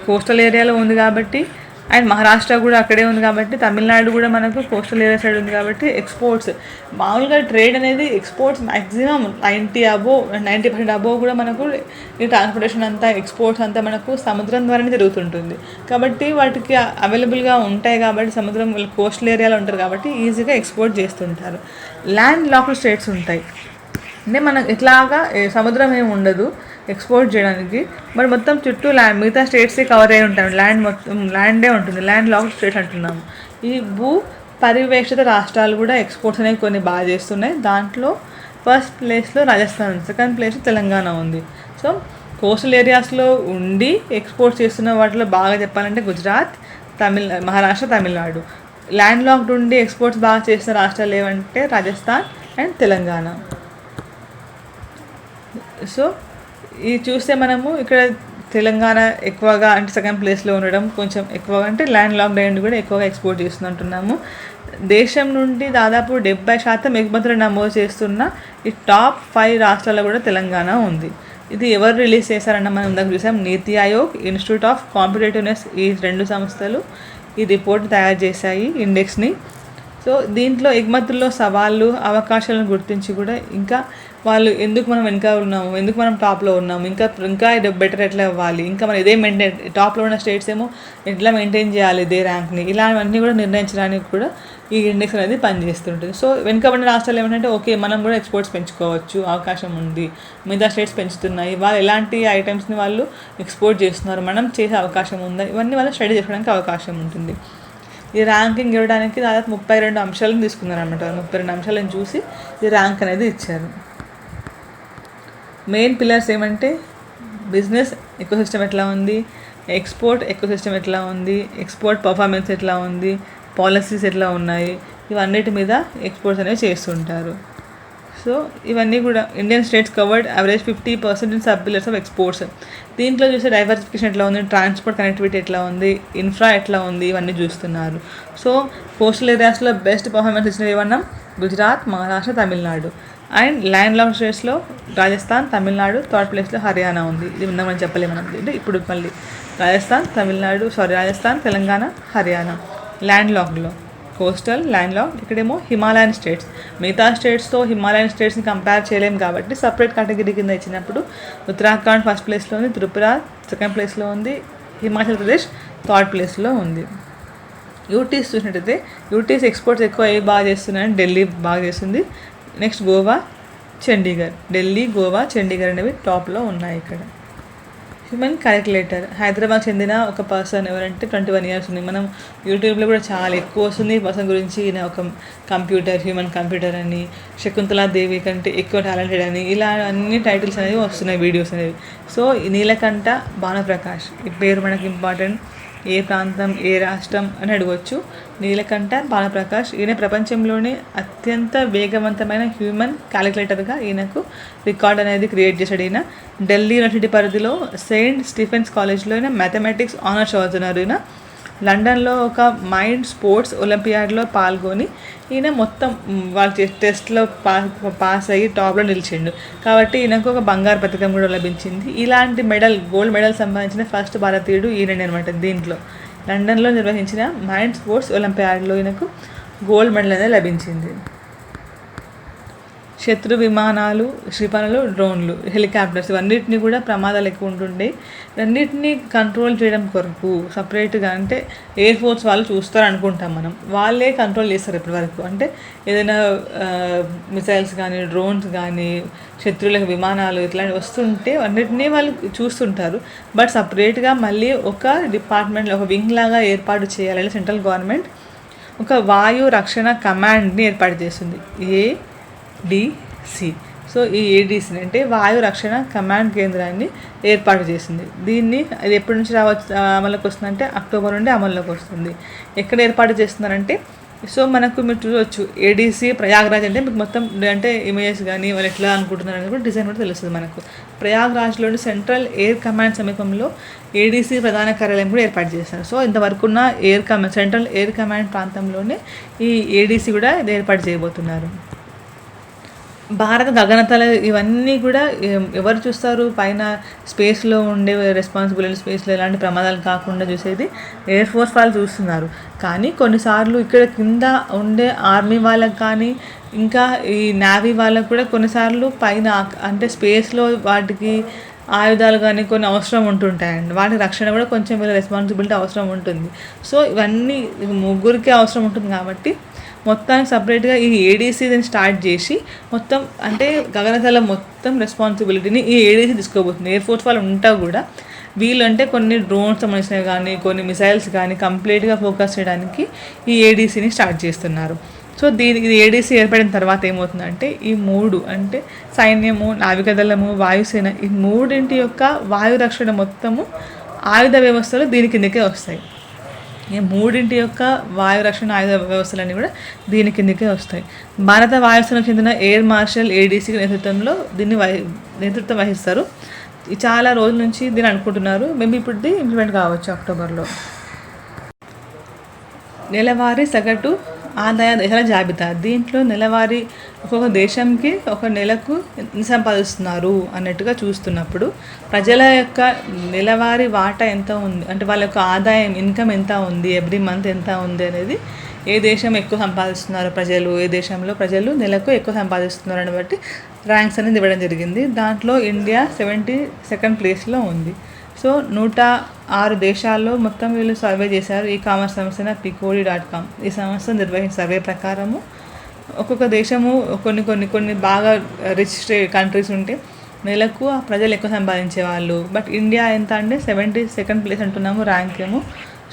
కోస్టల్ ఏరియాలో ఉంది కాబట్టి, అండ్ మహారాష్ట్ర కూడా అక్కడే ఉంది కాబట్టి, తమిళనాడు కూడా మనకు కోస్టల్ ఏరియా సైడ్ ఉంది కాబట్టి ఎక్స్పోర్ట్స్ మామూలుగా ట్రేడ్ అనేది ఎక్స్పోర్ట్స్ మ్యాక్సిమం 90% అబోవ్ కూడా మనకు ఈ ట్రాన్స్పోర్టేషన్ అంతా ఎక్స్పోర్ట్స్ అంతా మనకు సముద్రం ద్వారానే జరుగుతుంటుంది. కాబట్టి వాటికి అవైలబుల్గా ఉంటాయి కాబట్టి సముద్రం కోస్టల్ ఏరియాలో ఉంటారు కాబట్టి ఈజీగా ఎక్స్పోర్ట్ చేస్తుంటారు. ల్యాండ్ లాక్డ్ స్టేట్స్ ఉంటాయి అంటే మనకు ఇట్లాగా సముద్రం ఏమి ఉండదు ఎక్స్పోర్ట్ చేయడానికి, మరి మొత్తం చుట్టూ మిగతా స్టేట్సే కవర్ అయి ఉంటాయి. ల్యాండ్ మొత్తం ల్యాండే ఉంటుంది, ల్యాండ్ లాక్డ్ స్టేట్స్ అంటున్నాము. ఈ భూ పరివేక్షిత రాష్ట్రాలు కూడా ఎక్స్పోర్ట్స్ అనేవి కొన్ని బాగా చేస్తున్నాయి. దాంట్లో ఫస్ట్ ప్లేస్లో రాజస్థాన్ ఉంది, సెకండ్ ప్లేస్లో తెలంగాణ ఉంది. సో కోస్టల్ ఏరియాస్లో ఉండి ఎక్స్పోర్ట్ చేస్తున్న వాటిలో బాగా చెప్పాలంటే గుజరాత్, మహారాష్ట్ర, తమిళనాడు. ల్యాండ్ లాక్డ్ ఉండి ఎక్స్పోర్ట్స్ బాగా చేస్తున్న రాష్ట్రాలు ఏమంటే రాజస్థాన్ అండ్ తెలంగాణ. సో ఇది చూస్తే మనము ఇక్కడ తెలంగాణ ఎక్కువగా అంటే సెకండ్ ప్లేస్లో ఉండడం కొంచెం ఎక్కువగా అంటే ల్యాండ్ లాక్డ్ అయ్యింది కూడా ఎక్కువగా ఎక్స్పోర్ట్ చేస్తుంటున్నాము. దేశం నుండి దాదాపు 70% ఎగుమతులు నమోదు చేస్తున్న ఈ టాప్ 5 రాష్ట్రాల్లో కూడా తెలంగాణ ఉంది. ఇది ఎవరు రిలీజ్ చేశారన్న మనం ఇందాక చూసాం. నీతి ఆయోగ్, ఇన్స్టిట్యూట్ ఆఫ్ కాంపిటేటివ్నెస్, ఈ 2 సంస్థలు ఈ రిపోర్ట్ తయారు చేశాయి ఇండెక్స్ని. సో దీంట్లో ఎగుమతుల్లో సవాళ్ళు, అవకాశాలను గుర్తించి కూడా ఇంకా వాళ్ళు ఎందుకు మనం వెనక ఉన్నాము, ఎందుకు మనం టాప్లో ఉన్నాము, ఇంకా బెటర్ ఎట్లా ఇవ్వాలి, ఇంకా మనం ఇదే మెయింటైన్ టాప్లో ఉన్న స్టేట్స్ ఏమో ఎట్లా మెయింటైన్ చేయాలి ఇదే ర్యాంక్ని, ఇలాంటివన్నీ కూడా నిర్ణయించడానికి కూడా ఈ ఇండెక్స్ అనేది పనిచేస్తుంటుంది. సో వెనుకబడిన రాష్ట్రాలు ఏమంటే ఓకే మనం కూడా ఎక్స్పోర్ట్స్ పెంచుకోవచ్చు, అవకాశం ఉంది, మిగతా స్టేట్స్ పెంచుతున్నాయి, వాళ్ళు ఎలాంటి ఐటమ్స్ని వాళ్ళు ఎక్స్పోర్ట్ చేస్తున్నారు, మనం చేసే అవకాశం ఉందా, ఇవన్నీ వాళ్ళు స్టడీ చేసుకోవడానికి అవకాశం ఉంటుంది. ఈ ర్యాంకింగ్ ఇవ్వడానికి దాదాపు 32 అంశాలను తీసుకున్నారు అన్నమాట. 32 అంశాలను చూసి ఈ ర్యాంక్ అనేది ఇచ్చారు. మెయిన్ పిల్లర్స్ ఏమంటే బిజినెస్ ఎకోసిస్టమ్ ఎట్లా ఉంది, ఎక్స్పోర్ట్ ఎకోసిస్టమ్ ఎట్లా ఉంది, ఎక్స్పోర్ట్ పర్ఫార్మెన్స్ ఎట్లా ఉంది, పాలసీస్ ఎట్లా ఉన్నాయి, ఇవన్నిటి మీద ఎక్స్పోర్ట్స్ అనేవి చేస్తుంటారు. సో ఇవన్నీ కూడా Indian states covered average 50% in sub pillars of exports. దీంట్లో చూస్తే డైవర్సిఫికేషన్ ఎట్లా ఉంది, ట్రాన్స్పోర్ట్ కనెక్టివిటీ ఎట్లా ఉంది, ఇన్ఫ్రా ఎట్లా ఉంది, ఇవన్నీ చూస్తున్నారు. సో కోస్టల్ ఏరియాస్లో బెస్ట్ పర్ఫార్మెన్స్ ఇచ్చినవి ఏమన్నా Gujarat, Maharashtra, Tamil Nadu. And land lock స్టేట్స్లో రాజస్థాన్, తమిళనాడు, థర్డ్ ప్లేస్లో హర్యానా ఉంది. ఇది మనం చెప్పలేము మనం. అంటే ఇప్పుడు మళ్ళీ రాజస్థాన్, తెలంగాణ, హర్యానా ల్యాండ్ లాక్డ్లో. Coastal, land lock. ఇక్కడేమో హిమాలయన్ స్టేట్స్. మిగతా స్టేట్స్తో హిమాలయన్ స్టేట్స్ని కంపేర్ చేయలేం కాబట్టి సపరేట్ కేటగిరీ కింద ఇచ్చినప్పుడు ఉత్తరాఖండ్ ఫస్ట్ ప్లేస్లో ఉంది, త్రిపుర సెకండ్ ప్లేస్లో ఉంది, హిమాచల్ ప్రదేశ్ థర్డ్ ప్లేస్లో ఉంది. యూటీస్ చూసినట్టయితే యూటీస్ ఎక్స్పోర్ట్స్ ఎక్కువ బాగా చేస్తున్నాయని ఢిల్లీ బాగా చేస్తుంది. నెక్స్ట్ గోవా, చండీగఢ్. ఢిల్లీ, గోవా, చండీగఢ్ అనేవి టాప్లో ఉన్నాయి. ఇక్కడ హ్యూమన్ క్యాలిక్యులేటర్ హైదరాబాద్ చెందిన ఒక పర్సన్ ఎవరంటే 21 years ఉంది. మనం యూట్యూబ్లో కూడా చాలా ఎక్కువ వస్తుంది ఈ పర్సన్ గురించి. ఈయన ఒక కంప్యూటర్, హ్యూమన్ కంప్యూటర్ అని, శకుంతలా దేవి కంటే ఎక్కువ టాలెంటెడ్ అని, ఇలా అన్ని టైటిల్స్ అనేవి వస్తున్నాయి, వీడియోస్ అనేవి. సో నీలకంఠ భానుప్రకాష్ ఈ పేరు మనకి ఇంపార్టెంట్. ఏ ప్రాంతం, ఏ రాష్ట్రం అని అడగవచ్చు. నీలకంఠ భానుప్రకాష్ ఈయన ప్రపంచంలోనే అత్యంత వేగవంతమైన హ్యూమన్ క్యాలిక్యులేటర్గా ఈయనకు రికార్డ్ అనేది క్రియేట్ చేశాడు. ఈయన ఢిల్లీ యూనివర్సిటీ పరిధిలో సెయింట్ స్టీఫెన్స్ కాలేజ్లో ఈయన మ్యాథమెటిక్స్ ఆనర్స్ చదువుతున్నారు. ఈయన లండన్లో ఒక మైండ్ స్పోర్ట్స్ ఒలింపియాడ్లో పాల్గొని ఈయన మొత్తం వాళ్ళు టెస్ట్లో పాస్ అయ్యి టాప్లో నిలిచిండు. కాబట్టి ఈయనకు ఒక బంగారు పథకం కూడా లభించింది. ఇలాంటి గోల్డ్ మెడల్ సంపాదించిన ఫస్ట్ భారతీయుడు ఈయననే అనమాట. దీంట్లో లండన్లో నిర్వహించిన మైండ్ స్పోర్ట్స్ ఒలింపియాడ్లో ఈయనకు గోల్డ్ మెడల్ అనేది లభించింది. శత్రు విమానాలు, క్షిపణులు, డ్రోన్లు, హెలికాప్టర్స్ ఇవన్నిటిని కూడా ప్రమాదాలు ఎక్కువ ఉంటుండే. ఇవన్నిటిని కంట్రోల్ చేయడం కొరకు సపరేట్గా అంటే ఎయిర్ ఫోర్స్ వాళ్ళు చూస్తారు అనుకుంటాం మనం. వాళ్ళే కంట్రోల్ చేస్తారు ఇప్పటి వరకు. అంటే ఏదైనా మిసైల్స్ కానీ, డ్రోన్స్ కానీ, శత్రువులకు విమానాలు ఇట్లాంటివి వస్తుంటే అన్నిటినీ వాళ్ళు చూస్తుంటారు. బట్ సపరేట్గా మళ్ళీ ఒక డిపార్ట్మెంట్లో ఒక వింగ్ లాగా ఏర్పాటు చేయాలని సెంట్రల్ గవర్నమెంట్ ఒక వాయు రక్షణ కమాండ్ని ఏర్పాటు చేస్తుంది, ఏడీసీ. సో ఈ ఏడీసీని అంటే వాయు రక్షణ కమాండ్ కేంద్రాన్ని ఏర్పాటు చేసింది. దీన్ని అది ఎప్పటి నుంచి అమల్లోకి వస్తుందంటే అక్టోబర్ నుండి అమల్లోకి వస్తుంది. ఎక్కడ ఏర్పాటు చేస్తున్నారంటే, సో మనకు మీరు చూడవచ్చు ఏడీసీ ప్రయాగ్రాజ్ అంటే మీకు మొత్తం అంటే ఇమేజెస్ కానీ వాళ్ళు ఎట్లా అనుకుంటున్నారు అనేది కూడా డిజైన్ కూడా తెలుస్తుంది మనకు. ప్రయాగ్రాజ్లోని సెంట్రల్ ఎయిర్ కమాండ్ సమీపంలో ఏడీసీ ప్రధాన కార్యాలయం కూడా ఏర్పాటు చేస్తారు. సో ఇంతవరకు ఉన్న సెంట్రల్ ఎయిర్ కమాండ్ ప్రాంతంలోనే ఈ ఏడీసీ కూడా ఇది ఏర్పాటు చేయబోతున్నారు. భారత గగనతల ఇవన్నీ కూడా ఎవరు చూస్తారు? పైన స్పేస్లో ఉండే రెస్పాన్సిబిలిటీ, స్పేస్లో ఎలాంటి ప్రమాదాలు కాకుండా చూసేది ఎయిర్ ఫోర్స్ వాళ్ళు చూస్తున్నారు. కానీ కొన్నిసార్లు ఇక్కడ కింద ఉండే ఆర్మీ వాళ్ళకి కానీ, ఇంకా ఈ నేవీ వాళ్ళకు కూడా కొన్నిసార్లు పైన అంటే స్పేస్లో వాటికి ఆయుధాలు కానీ కొన్ని అవసరం ఉంటుంటాయండి. వాటి రక్షణ కూడా కొంచెం వీళ్ళ రెస్పాన్సిబిలిటీ అవసరం ఉంటుంది. సో ఇవన్నీ ముగ్గురికి అవసరం ఉంటుంది కాబట్టి మొత్తానికి సపరేట్గా ఈ ఏడీసీ దీన్ని స్టార్ట్ చేసి మొత్తం అంటే గగనతల మొత్తం రెస్పాన్సిబిలిటీని ఈ ఏడీసీ తీసుకోబోతుంది. ఎయిర్ ఫోర్స్ వాళ్ళు ఉంటా కూడా వీళ్ళు అంటే కొన్ని డ్రోన్స్ సంబంధించినవి కానీ, కొన్ని మిసైల్స్ కానీ కంప్లీట్గా ఫోకస్ చేయడానికి ఈ ఏడీసీని స్టార్ట్ చేస్తున్నారు. సో ఇది ఏడీసీ ఏర్పడిన తర్వాత ఏమవుతుందంటే ఈ మూడు అంటే సైన్యము, నావికాదళము, వాయుసేన ఈ మూడింటి యొక్క వాయు రక్షణ మొత్తము ఆయుధ వ్యవస్థలు దీని కిందకే వస్తాయి. ఈ మూడింటి యొక్క వాయు రక్షణ ఆయుధ వ్యవస్థలన్నీ కూడా దీని కిందకే వస్తాయి. భారత వాయుసేనకు చెందిన ఎయిర్ మార్షల్ ఏడీసీ నేతృత్వంలో దీన్ని నేతృత్వం వహిస్తారు. చాలా రోజుల నుంచి దీన్ని అనుకుంటున్నారు. మేబీ ఇప్పుడు ఇది ఇంప్లిమెంట్ కావచ్చు అక్టోబర్లో. నెలవారీ సగటు ఆదాయ దేశాల జాబితా. దీంట్లో నెలవారీ ఒక్కొక్క దేశంకి ఒక నెలకు ఎంత సంపాదిస్తున్నారు అన్నట్టుగా చూస్తున్నప్పుడు ప్రజల యొక్క నెలవారీ వాటా ఎంత ఉంది అంటే వాళ్ళ యొక్క ఆదాయం ఇన్కమ్ ఎంత ఉంది, ఎవ్రీ మంత్ ఎంత ఉంది అనేది, ఏ దేశం ఎక్కువ సంపాదిస్తున్నారు ప్రజలు, ఏ దేశంలో ప్రజలు నెలకు ఎక్కువ సంపాదిస్తున్నారు అని బట్టి ర్యాంక్స్ అనేది ఇవ్వడం జరిగింది. దాంట్లో ఇండియా 72nd ప్లేస్లో ఉంది. సో 106 దేశాల్లో మొత్తం వీళ్ళు సర్వే చేశారు. ఈ కామర్స్ సంస్థ picori.com ఈ సంస్థ నిర్వహించిన సర్వే ప్రకారము ఒక్కొక్క దేశము కొన్ని బాగా రిచ్ కంట్రీస్ ఉంటే నెలకు ప్రజలు ఎక్కువ సంపాదించే వాళ్ళు. బట్ ఇండియా ఎంత అంటే 72nd ప్లేస్ అంటున్నాము ర్యాంక్ ఏమో.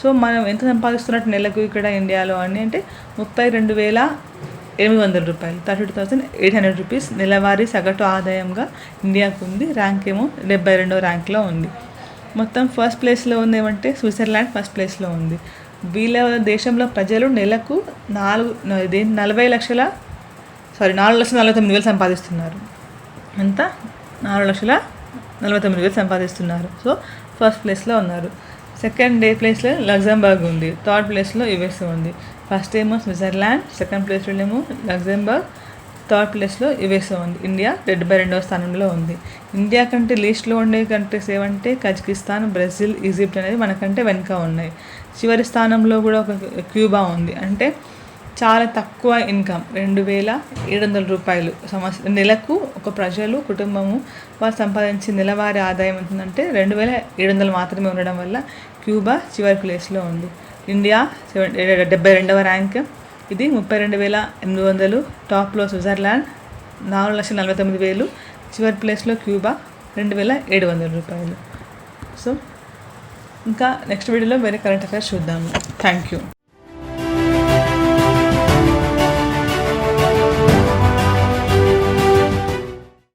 సో మనం ఎంత సంపాదిస్తున్నట్టు నెలకు ఇక్కడ ఇండియాలో అంటే 32,800 రూపాయలు, 32,800 రూపీస్ నెలవారీ సగటు ఆదాయంగా ఇండియాకు ఉంది. ర్యాంక్ ఏమో 72వ ర్యాంక్లో ఉంది. మొత్తం ఫస్ట్ ప్లేస్లో ఉంది ఏమంటే స్విట్జర్లాండ్ ఫస్ట్ ప్లేస్లో ఉంది. వీళ్ళ దేశంలో ప్రజలు నెలకు 4,49,000 సంపాదిస్తున్నారు. ఎంత? 4,49,000 సంపాదిస్తున్నారు. సో ఫస్ట్ ప్లేస్లో ఉన్నారు. సెకండ్ ప్లేస్లో లగ్జంబర్గ్ ఉంది. థర్డ్ ప్లేస్లో యుఎస్ఏ ఉంది. ఫస్ట్ ఏమో స్విట్జర్లాండ్, సెకండ్ ప్లేస్లో ఏమో లగ్జంబర్గ్, థర్డ్ ప్లేస్లో యుఎస్ఏ ఉంది. ఇండియా 72వ స్థానంలో ఉంది. ఇండియా కంటే లీస్ట్లో ఉండే కంట్రీస్ ఏమంటే కజకిస్తాన్, బ్రెజిల్, ఈజిప్ట్ అనేది మనకంటే వెనుక ఉన్నాయి. చివరి స్థానంలో కూడా ఒక క్యూబా ఉంది. అంటే చాలా తక్కువ ఇన్కమ్ 2700 రూపాయలు నెలకు ఒక ప్రజలు కుటుంబము వాళ్ళు సంపాదించే నెలవారీ ఆదాయం ఉంటుందంటే 2700 మాత్రమే ఉండడం వల్ల క్యూబా చివరి ప్లేస్లో ఉంది. ఇండియా 72వ ర్యాంక్, ఇది 32,800. టాప్లో స్విట్జర్లాండ్ 4,49,000. చివరి ప్లేస్లో క్యూబా 2,700 రూపాయలు. సో ఇంకా నెక్స్ట్ వీడియోలో వేరే కరెంట్ అఫైర్స్ చూద్దాము. Thank you.